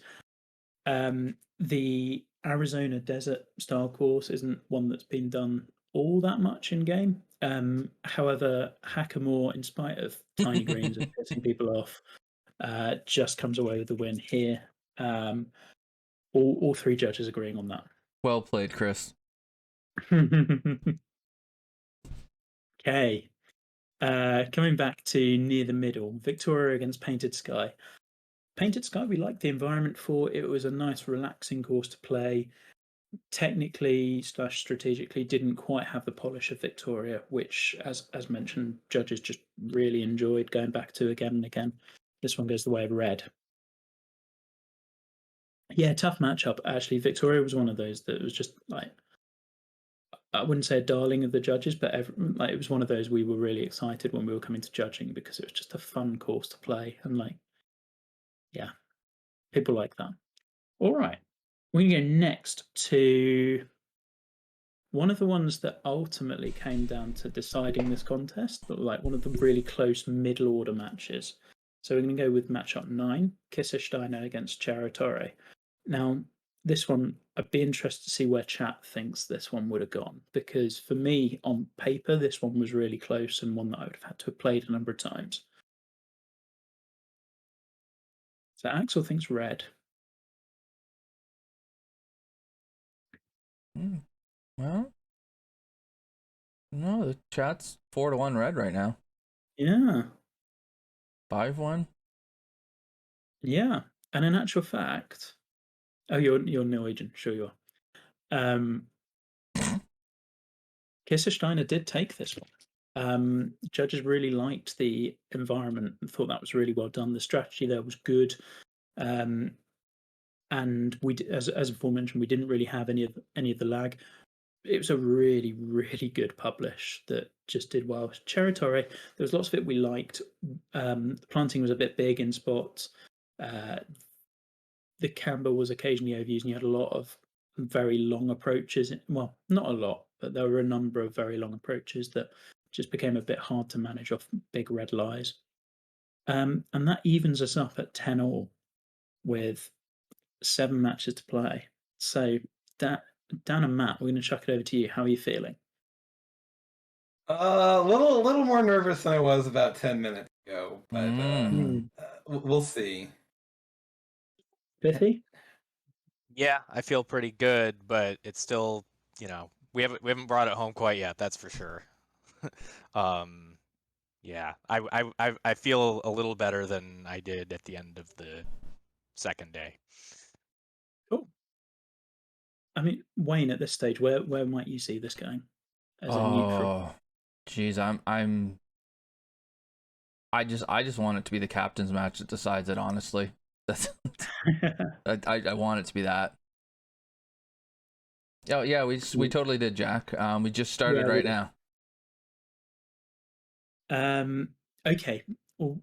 Speaker 4: The Arizona desert style course isn't one that's been done all that much in game. However, Hackamore, in spite of tiny greens and pissing people off, just comes away with the win here. All three judges agreeing on that.
Speaker 1: Well played, Chris.
Speaker 4: Okay. Coming back to near the middle, Victoria against Painted Sky. Painted Sky, we liked the environment for. It was a nice, relaxing course to play. Technically / strategically, didn't quite have the polish of Victoria, which, as mentioned, judges just really enjoyed going back to again and again. This one goes the way of red. Yeah, tough matchup. Actually, Victoria was one of those that was just like, I wouldn't say a darling of the judges, but it was one of those we were really excited when we were coming to judging because it was just a fun course to play, and yeah, people like that. All right. We're going to go next to one of the ones that ultimately came down to deciding this contest, but like one of the really close middle order matches. So we're going to go with matchup 9, Kissersteiner against Charatore. Now, this one, I'd be interested to see where chat thinks this one would have gone, because for me, on paper, this one was really close and one that I would have had to have played a number of times. So Axel thinks red.
Speaker 1: Well, no, the chat's 4-1 red right now.
Speaker 4: Yeah.
Speaker 1: 5-1.
Speaker 4: Yeah. And in actual fact, you're Norwegian, sure you are. Kissersteiner did take this one. Judges really liked the environment and thought that was really well done. The strategy there was good. And we, as aforementioned, we didn't really have any of the lag. It was a really, really good publish that just did well. Charatore, there was lots of it we liked. The planting was a bit big in spots. The camber was occasionally overused, and you had a lot of very long approaches. Well, not a lot, but there were a number of very long approaches that just became a bit hard to manage off big red lies. And that evens us up at 10-all with 7 matches to play. So, Dan and Matt, we're going to chuck it over to you. How are you feeling?
Speaker 3: A little more nervous than I was about 10 minutes ago, but we'll see.
Speaker 4: Pithy?
Speaker 2: Yeah, I feel pretty good, but it's still, we haven't brought it home quite yet. That's for sure. Yeah, I feel a little better than I did at the end of the second day.
Speaker 4: Cool. I mean, Wayne, at this stage, where might you see this going as a neutral?
Speaker 1: Geez, I just want it to be the captain's match that decides it. Honestly, that's I want it to be that. Oh yeah, we totally did, Jack. We just started right now.
Speaker 4: Okay. Well,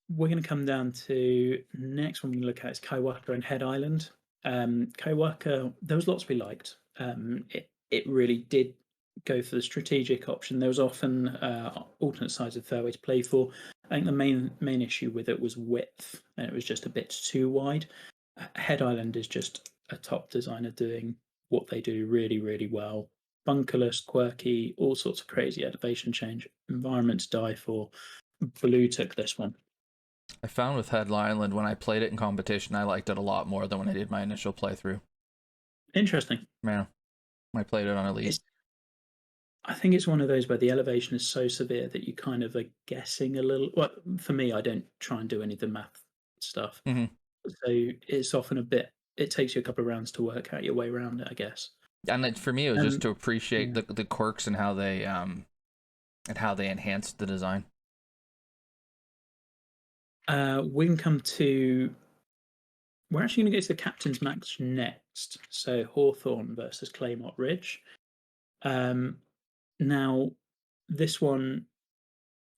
Speaker 4: we're going to come down to next one we look at is Kaiwaka and Head Island. Kaiwaka, there was lots we liked. It really did go for the strategic option. There was often alternate sides of the fairway to play for. I think the main issue with it was width, and it was just a bit too wide. Head Island is just a top designer doing what they do really, really well. Bunkerless, quirky, all sorts of crazy elevation change. Environment to die for. Blue took this one.
Speaker 1: I found with Head Island, when I played it in competition, I liked it a lot more than when I did my initial playthrough.
Speaker 4: Interesting.
Speaker 1: Man, I played it on Elite.
Speaker 4: I think it's one of those where the elevation is so severe that you kind of are guessing a little. Well, for me, I don't try and do any of the math stuff.
Speaker 1: Mm-hmm.
Speaker 4: So it's often a bit, it takes you a couple of rounds to work out your way around it, I guess.
Speaker 1: And for me, it was just to appreciate the quirks and how they enhanced the design.
Speaker 4: We can come to. We're actually going to go to the captain's match next. So Hawthorne versus Claymont Ridge. Now, this one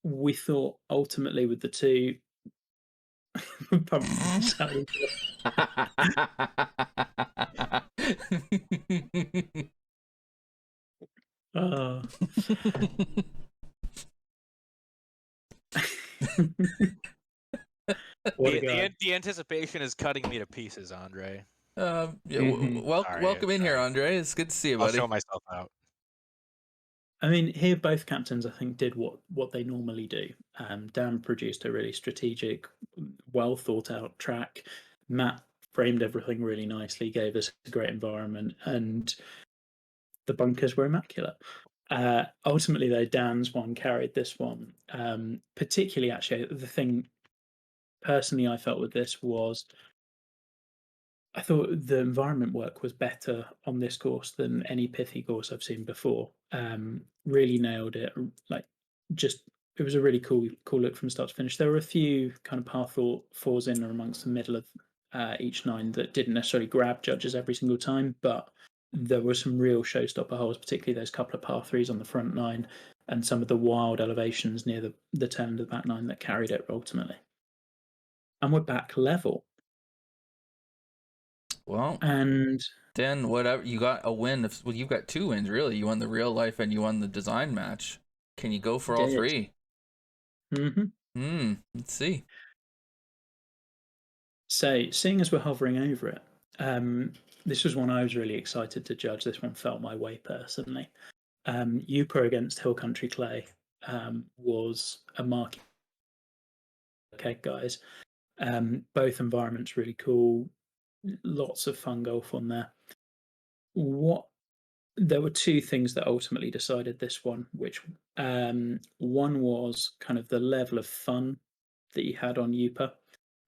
Speaker 4: we thought ultimately with the two.
Speaker 2: The anticipation is cutting me to pieces, Andre.
Speaker 1: Welcome in here, Andre. It's good to see you, buddy.
Speaker 2: I'll show myself out.
Speaker 4: I mean, here both captains, I think, did what they normally do. Dan produced a really strategic, well thought out track. Matt framed everything really nicely, gave us a great environment, and the bunkers were immaculate. Ultimately, though, Dan's one carried this one. Particularly, actually, the thing personally I felt with this was I thought the environment work was better on this course than any pithy course I've seen before. Really nailed it. Like, just it was a really cool look from start to finish. There were a few kind of par fours in or amongst the middle of each 9 that didn't necessarily grab judges every single time, but there were some real showstopper holes, particularly those couple of par 3s on the front 9 and some of the wild elevations near the turn of the back 9 that carried it ultimately. And we're back level.
Speaker 1: Well,
Speaker 4: And
Speaker 1: then whatever, you got a win. Well, you've got 2 wins really. You won the real life and you won the design match. Can you go for all
Speaker 4: did.
Speaker 1: 3? Let's see.
Speaker 4: So, seeing as we're hovering over it, this was one I was really excited to judge. This one felt my way personally. Uper against Hill Country Clay was a mark. Okay, guys. Both environments really cool. Lots of fun golf on there. There were 2 things that ultimately decided this one, which one was kind of the level of fun that you had on Uper,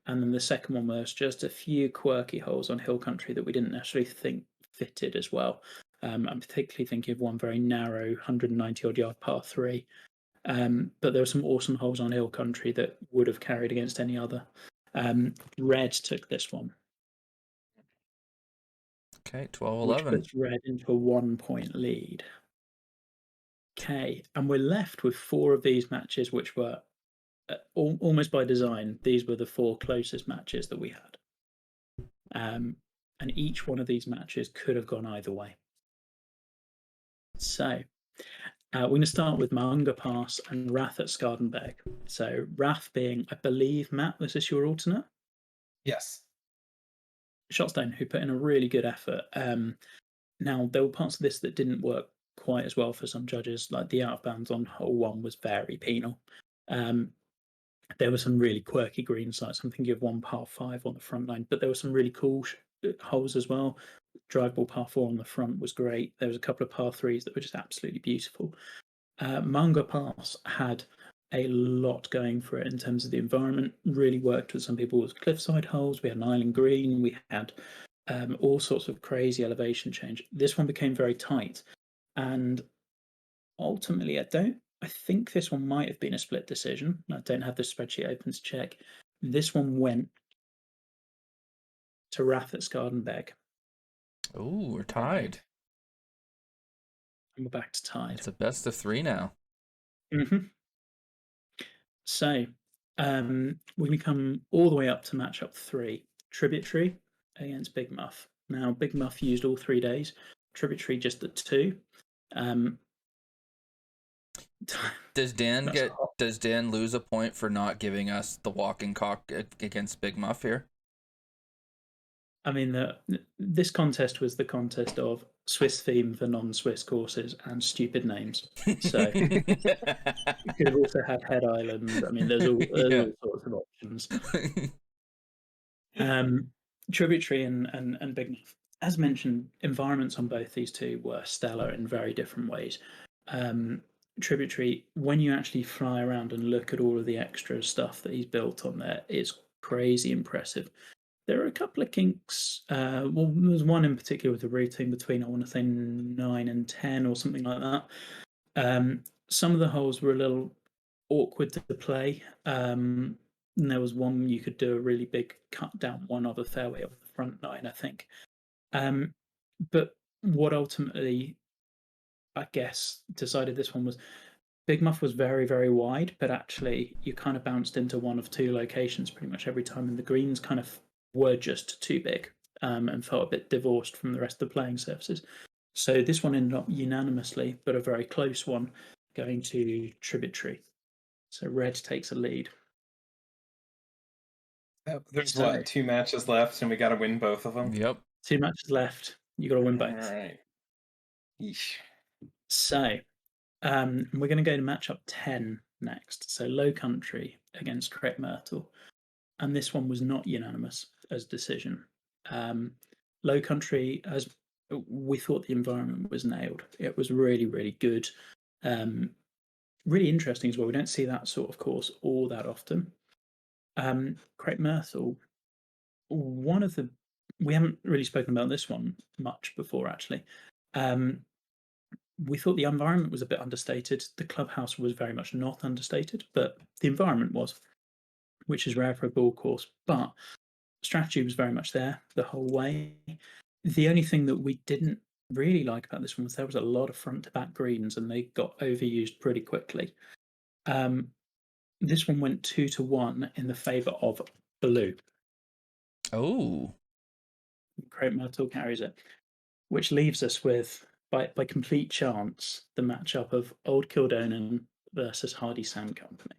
Speaker 4: and then the second one was just a few quirky holes on Hill Country that we didn't necessarily think fitted as well. I'm particularly thinking of one very narrow 190 odd yard par 3. But there were some awesome holes on Hill Country that would have carried against any other. Red took this one.
Speaker 1: Okay, 12-11.
Speaker 4: Which puts Red into a 1-point lead. Okay, and we're left with 4 of these matches, which were almost by design. These were the 4 closest matches that we had. And each one of these matches could have gone either way. So we're going to start with Maunga Pass and Rath at Skardenberg. So Rath being, I believe, Matt, was this your alternate?
Speaker 3: Yes.
Speaker 4: Shotstone, who put in a really good effort. Now, there were parts of this that didn't work quite as well for some judges, like the out of bounds on hole 1 was very penal. There were some really quirky green sites. I'm thinking of one par 5 on the front line, but there were some really cool holes as well. Drive ball par 4 on the front was great. There was a couple of par 3s that were just absolutely beautiful. Maunga Pass had a lot going for it in terms of the environment. Really worked with some people's cliffside holes. We had an island green. We had all sorts of crazy elevation change. This one became very tight, and ultimately, I think this one might have been a split decision. I don't have the spreadsheet open to check. This one went to Rath at Skardenberg.
Speaker 1: Oh, we're tied.
Speaker 4: And we're back to tied.
Speaker 1: It's a best of 3 now.
Speaker 4: So we come all the way up to matchup 3. Tributary against Big Muff. Now, Big Muff used all 3 days. Tributary just the 2.
Speaker 1: Does Dan lose a point for not giving us the walking cock against Big Muff here?
Speaker 4: I mean, this contest was the contest of Swiss theme for non-Swiss courses and stupid names. So you could have also had Head Island. I mean, there's all sorts of options. Tributary and Big Muff. As mentioned, environments on both these 2 were stellar in very different ways. Tributary, when you actually fly around and look at all of the extra stuff that he's built on there, it's crazy impressive. There are a couple of kinks. Well, there's one in particular with the routing between, I want to say, 9 and 10 or something like that. Some of the holes were a little awkward to play. And there was one you could do a really big cut down one of the fairway of the front 9, I think. But what ultimately, I guess, decided this one was Big Muff was very, very wide, but actually you kind of bounced into one of 2 locations pretty much every time, and the greens kind of were just too big and felt a bit divorced from the rest of the playing surfaces. So this one ended up unanimously, but a very close one, going to Tributary. So Red takes a lead.
Speaker 3: There's 2 matches left, and we got to win both of them.
Speaker 1: Yep.
Speaker 4: 2 matches left. You got to win both.
Speaker 3: All right. Yeesh.
Speaker 4: So we're going to go to matchup 10 next. So Low Country against Craig Myrtle. And this one was not unanimous as decision. Low Country, as we thought the environment was nailed. It was really, really good. Really interesting as well. We don't see that sort of course all that often. Craig Myrtle, we haven't really spoken about this one much before, actually. We thought the environment was a bit understated. The clubhouse was very much not understated, but the environment was, which is rare for a ball course. But strategy was very much there the whole way. The only thing that we didn't really like about this one was there was a lot of front to back greens, and they got overused pretty quickly. This one went 2-1 in the favour of Blue.
Speaker 1: Oh.
Speaker 4: Crepe Myrtle carries it, which leaves us with, by complete chance, the matchup of Old Kildonan versus Hardy Sand Company.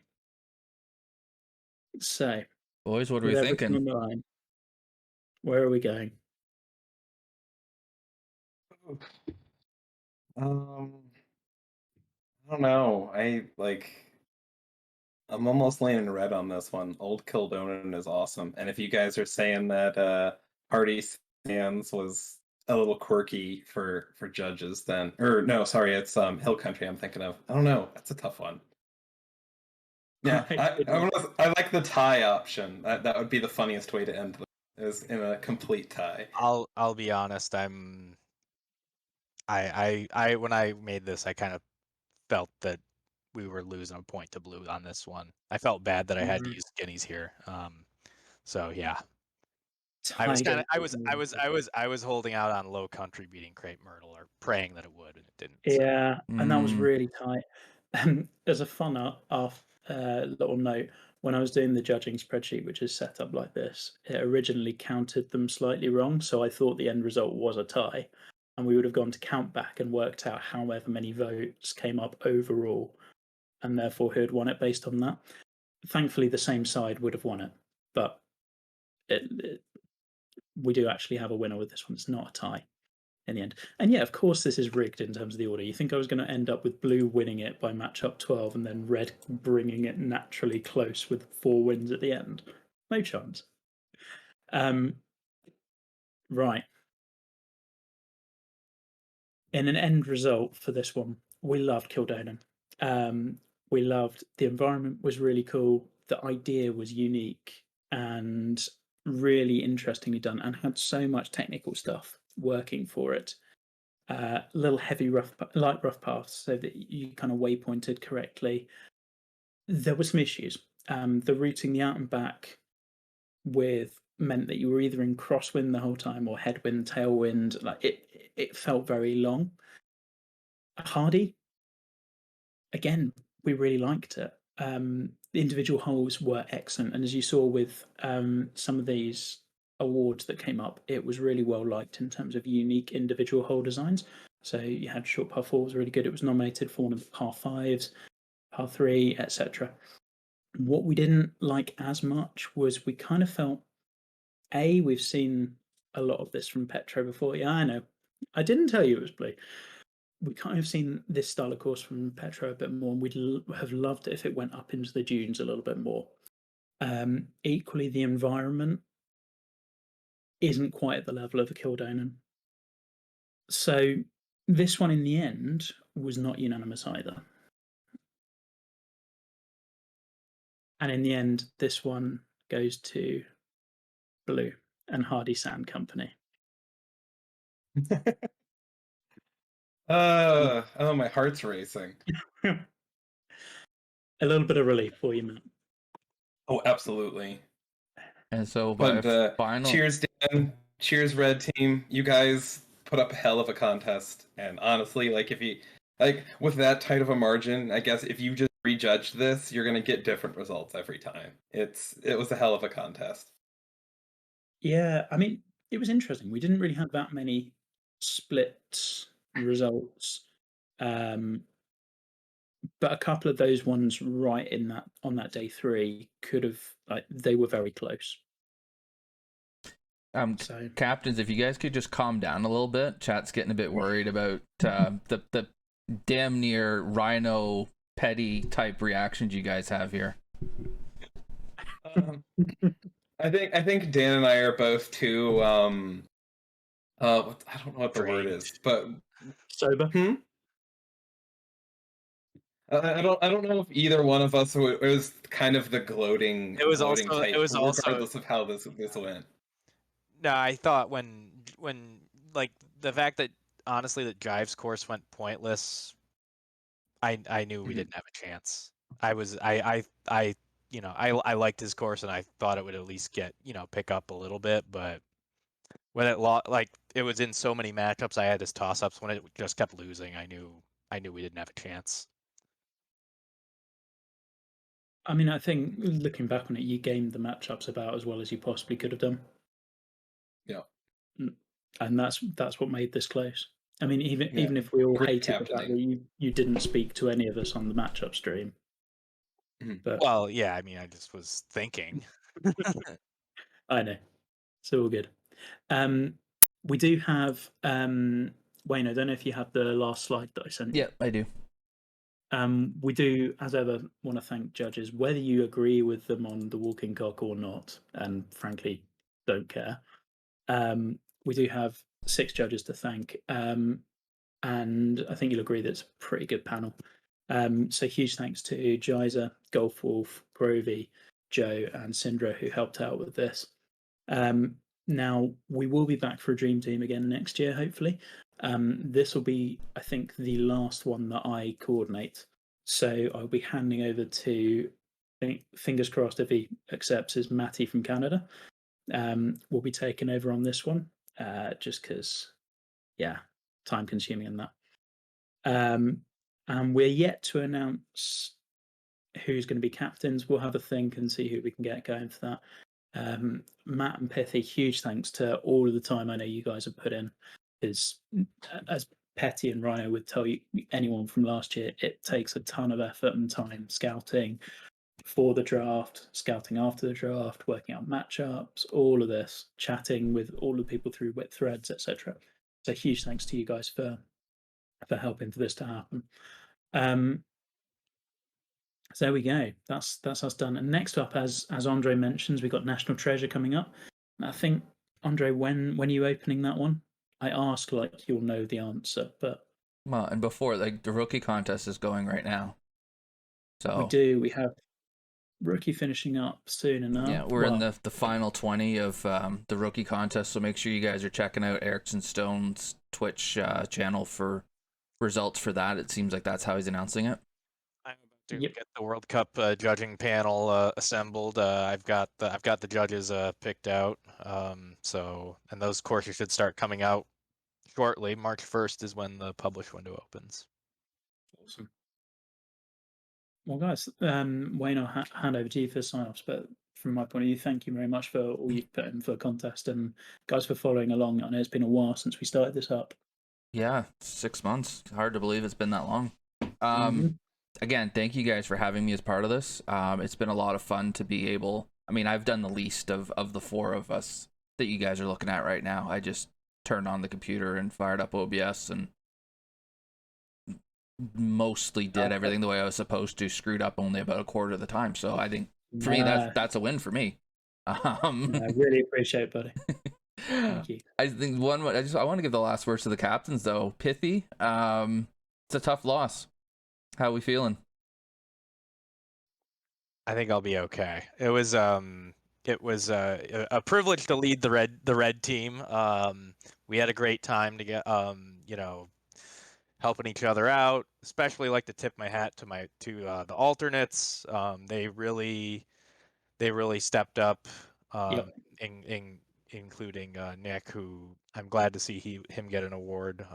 Speaker 4: So,
Speaker 1: Boys, what are we
Speaker 4: with everything
Speaker 1: thinking?
Speaker 4: on the line, where are we going?
Speaker 3: I don't know. I'm almost leaning red on this one. Old Kildonan is awesome. And if you guys are saying that Hardy Sands was a little quirky for judges, then or no, sorry, it's Hill Country I'm thinking of. I don't know. That's a tough one. Yeah,
Speaker 4: Right,
Speaker 3: I like the tie option. That would be the funniest way to end is in a complete tie.
Speaker 2: I'll be honest. I when I made this, I kind of felt that we were losing a point to blue on this one. I felt bad that I had to use skinnies here. So yeah, I was kind of I was holding out on Low Country beating Crepe Myrtle or praying that it would, and it didn't. So.
Speaker 4: Yeah, and that was
Speaker 1: Mm.
Speaker 4: really tight. As a fun little note, when I was doing the judging spreadsheet, which is set up like this, it originally counted them slightly wrong. So I thought the end result was a tie, and we would have gone to count back and worked out however many votes came up overall, and therefore who had won it based on that. Thankfully, the same side would have won it, but we do actually have a winner with this one. It's not a tie in the end. And yeah, of course, this is rigged in terms of the order. You think I was going to end up with blue winning it by matchup 12 and then red bringing it naturally close with 4 wins at the end? No chance. Right. In an end result for this one, we loved Kildonan. We loved the environment was really cool. The idea was unique and really interestingly done and had so much technical stuff working for it. Little heavy light rough paths so that you kind of waypointed correctly. There were some issues. The routing the out and back with meant that you were either in crosswind the whole time or headwind, tailwind. Like it felt very long. Hardy, again, we really liked it. The individual holes were excellent, and as you saw with some of these awards that came up, it was really well liked in terms of unique individual hole designs. So you had short par 4 was really good. It was nominated for one of the par 5s, par 3, etc. What we didn't like as much was we kind of felt, we've seen a lot of this from Petro before. Yeah, I know. I didn't tell you it was blue. We kind of seen this style of course from Petro a bit more, and we'd have loved it if it went up into the dunes a little bit more. Equally, the environment isn't quite at the level of a Kildonan. So this one in the end was not unanimous either. And in the end, this one goes to blue and Hardy Sand Company.
Speaker 3: Oh, my heart's racing.
Speaker 4: A little bit of relief for you, Matt.
Speaker 3: Oh, absolutely.
Speaker 1: And so by
Speaker 3: But
Speaker 1: final,
Speaker 3: cheers, Dan. Cheers, red team. You guys put up a hell of a contest. And honestly, like if you with that tight of a margin, I guess if you just prejudge this, you're gonna get different results every time. It was a hell of a contest.
Speaker 4: Yeah, I mean, it was interesting. We didn't really have that many split results. But a couple of those ones right in that on that day 3 could have they were very close. So
Speaker 1: captains, if you guys could just calm down a little bit. Chat's getting a bit worried about the damn near rhino petty type reactions you guys have here.
Speaker 3: I think Dan and I are both too I don't know what the word is, but
Speaker 4: sober.
Speaker 3: I don't know if either one of us was kind of the gloating.
Speaker 2: It was
Speaker 3: gloating
Speaker 2: also
Speaker 3: type,
Speaker 2: it was
Speaker 3: regardless
Speaker 2: also
Speaker 3: of how this went.
Speaker 2: No, I thought when like the fact that honestly that Jive's course went pointless, I knew we didn't have a chance. I liked his course and I thought it would at least get pick up a little bit, but when it was in so many matchups, I had his toss ups. When it just kept losing, I knew we didn't have a chance.
Speaker 4: I mean, I think looking back on it, you gamed the matchups about as well as you possibly could have done.
Speaker 3: Yeah.
Speaker 4: and that's what made this close. I mean,
Speaker 3: Yeah,
Speaker 4: even if we all
Speaker 3: great
Speaker 4: hated the fact that
Speaker 3: captaining.
Speaker 4: you didn't speak to any of us on the matchup stream,
Speaker 3: Mhm.
Speaker 4: but
Speaker 2: Well, yeah, I mean, I just was thinking.
Speaker 4: I know it's all good. We do have Wayne. I don't know if you have the last slide that I sent you.
Speaker 1: Yeah, I do.
Speaker 4: We do, as ever, want to thank judges, whether you agree with them on the walking cock or not, and frankly, don't care. We do have 6 judges to thank, and I think you'll agree that it's a pretty good panel. So huge thanks to Jiza, Golf Wolf, Grovey, Joe, and Syndra who helped out with this. Now we will be back for a dream team again next year, hopefully. This will be, I think, the last one that I coordinate. So I'll be handing over to, I think, fingers crossed if he accepts, is Matty from Canada. Will be taking over on this one, just because, yeah, time consuming and that. And we're yet to announce who's going to be captains. We'll have a think and see who we can get going for that. Matt and Pithy, huge thanks to all of the time I know you guys have put in. Because as Petty and Rhino would tell you, anyone from last year, it takes a ton of effort and time scouting before the draft, scouting after the draft, working out matchups, all of this, chatting with all the people through wit threads, etc. So huge thanks to you guys for helping for this to happen. So there we go. That's us done. And next up, as Andre mentions, we've got National Treasure coming up. I think, Andre, when are you opening that one? I ask like you'll know the answer, but
Speaker 1: Well, and before, like, the rookie contest is going right now. So
Speaker 4: we do. We have rookie finishing up soon enough.
Speaker 1: yeah, we're in the final 20 of the rookie contest. So make sure you guys are checking out Erickson Stone's Twitch channel for results for that. It seems like that's how he's announcing it.
Speaker 2: I'm about to
Speaker 4: Yep.
Speaker 2: get the World Cup judging panel assembled. I've got the judges picked out. And those courses should start coming out shortly. March 1st is when the publish window opens.
Speaker 4: Awesome. Well, guys, Wayne, I'll hand over to you for sign-offs. But from my point of view, thank you very much for all you've put in for the contest, and guys for following along. I know it's been a while since we started this up.
Speaker 1: Yeah, 6 months. Hard to believe it's been that long.
Speaker 4: Mhm.
Speaker 1: Again, thank you guys for having me as part of this. It's been a lot of fun to be able. I mean, I've done the least of the 4 of us that you guys are looking at right now. I just turned on the computer and fired up OBS and mostly did everything the way I was supposed to. Screwed up only about a quarter of the time. So I think for me that's a win for me.
Speaker 4: I really appreciate it, buddy. Thank you.
Speaker 1: I think I want to give the last words to the captains though. Pithy, it's a tough loss. How are we feeling?
Speaker 2: I think I'll be okay. It was a privilege to lead the red team. We had a great time to get helping each other out. Especially like to tip my hat to the alternates. They really stepped up.
Speaker 4: Yep.
Speaker 2: Including Nick, who I'm glad to see him get an award.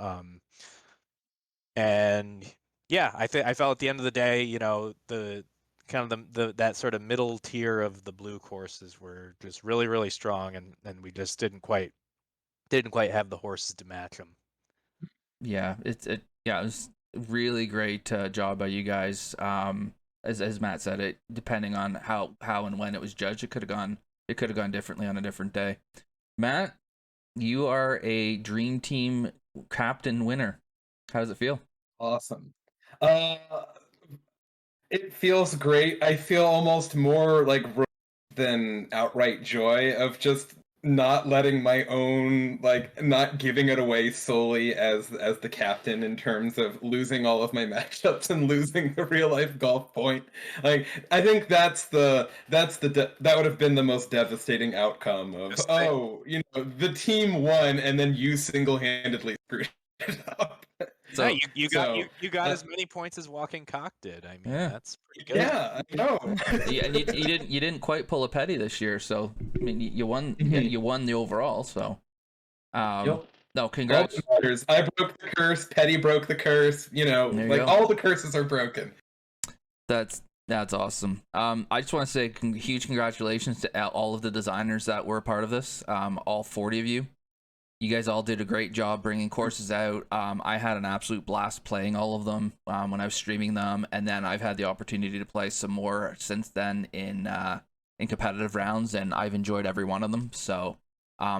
Speaker 2: And yeah, I felt at the end of the day, the kind of the that sort of middle tier of the blue courses were just really, really strong, and we just didn't quite have the horses to match them.
Speaker 1: Yeah, it was really great job by you guys. As Matt said, it depending on how and when it was judged, it could have gone differently on a different day. Matt, you are a dream team captain winner. How does it feel?
Speaker 3: Awesome. It feels great. I feel almost more like than outright joy of just not letting my own, like, not giving it away solely as the captain in terms of losing all of my matchups and losing the real life golf point. Like, I think that would have been the most devastating outcome of the team won and then you single-handedly screwed it up.
Speaker 2: So you got as many points as Walking Cock did. I mean, that's pretty good.
Speaker 3: Yeah, I know.
Speaker 1: Yeah, and you didn't quite pull a Petty this year, so I mean you won. You won the overall. So,
Speaker 3: Yep.
Speaker 1: no, congrats.
Speaker 3: I broke the curse. Petty broke the curse. All the curses are broken.
Speaker 1: That's awesome. I just want to say huge congratulations to all of the designers that were a part of this. All 40 of you. You guys all did a great job bringing courses out. I had an absolute blast playing all of them when I was streaming them, and then I've had the opportunity to play some more since then in competitive rounds, and I've enjoyed every one of them. So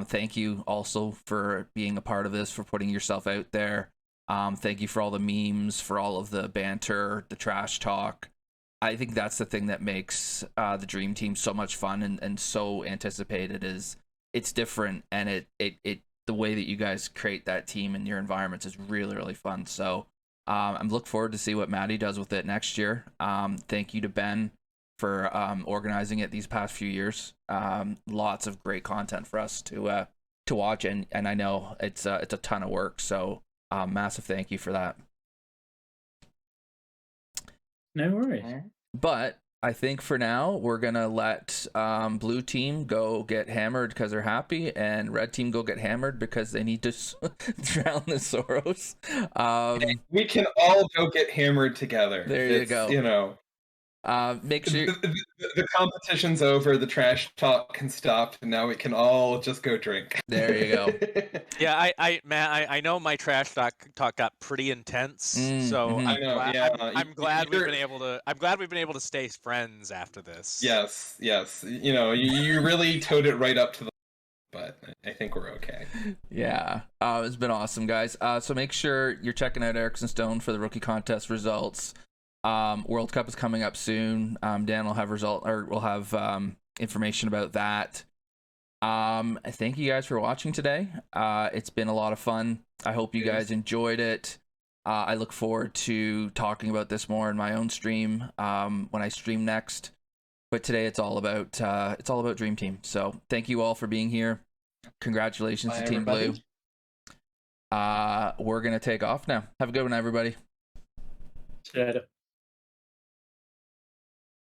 Speaker 1: thank you also for being a part of this, for putting yourself out there. Thank you for all the memes, for all of the banter, the trash talk. I think that's the thing that makes the Dream Team so much fun and so anticipated. Is it's different, and it the way that you guys create that team and your environments is really, really fun. So I'm looking forward to see what Maddie does with it next year. Thank you to Ben for organizing it these past few years. Lots of great content for us to watch, and I know it's a ton of work. So massive thank you for that.
Speaker 4: No worries.
Speaker 1: But I think for now we're gonna let blue team go get hammered because they're happy, and red team go get hammered because they need to drown the Soros.
Speaker 3: We can all go get hammered together.
Speaker 1: There you go.
Speaker 3: You know,
Speaker 1: make sure
Speaker 3: the competition's over, the trash talk can stop, and now we can all just go drink.
Speaker 1: There you go.
Speaker 2: Yeah, I know my trash talk got pretty intense, so
Speaker 1: mhm.
Speaker 2: I'm glad we've been able to stay friends after this.
Speaker 3: Yes. You know, you really towed it right up to the. But I think we're okay.
Speaker 1: Yeah, it's been awesome, guys. So make sure you're checking out Erickson Stone for the rookie contest results. World Cup is coming up soon. Dan will have we'll have information about that. Thank you guys for watching today. It's been a lot of fun. I hope you guys enjoyed it. I look forward to talking about this more in my own stream when I stream next. But today it's all about Dream Team. So thank you all for being here. Congratulations to Team Blue. We're gonna take off now. Have a good one, everybody.
Speaker 4: See you later.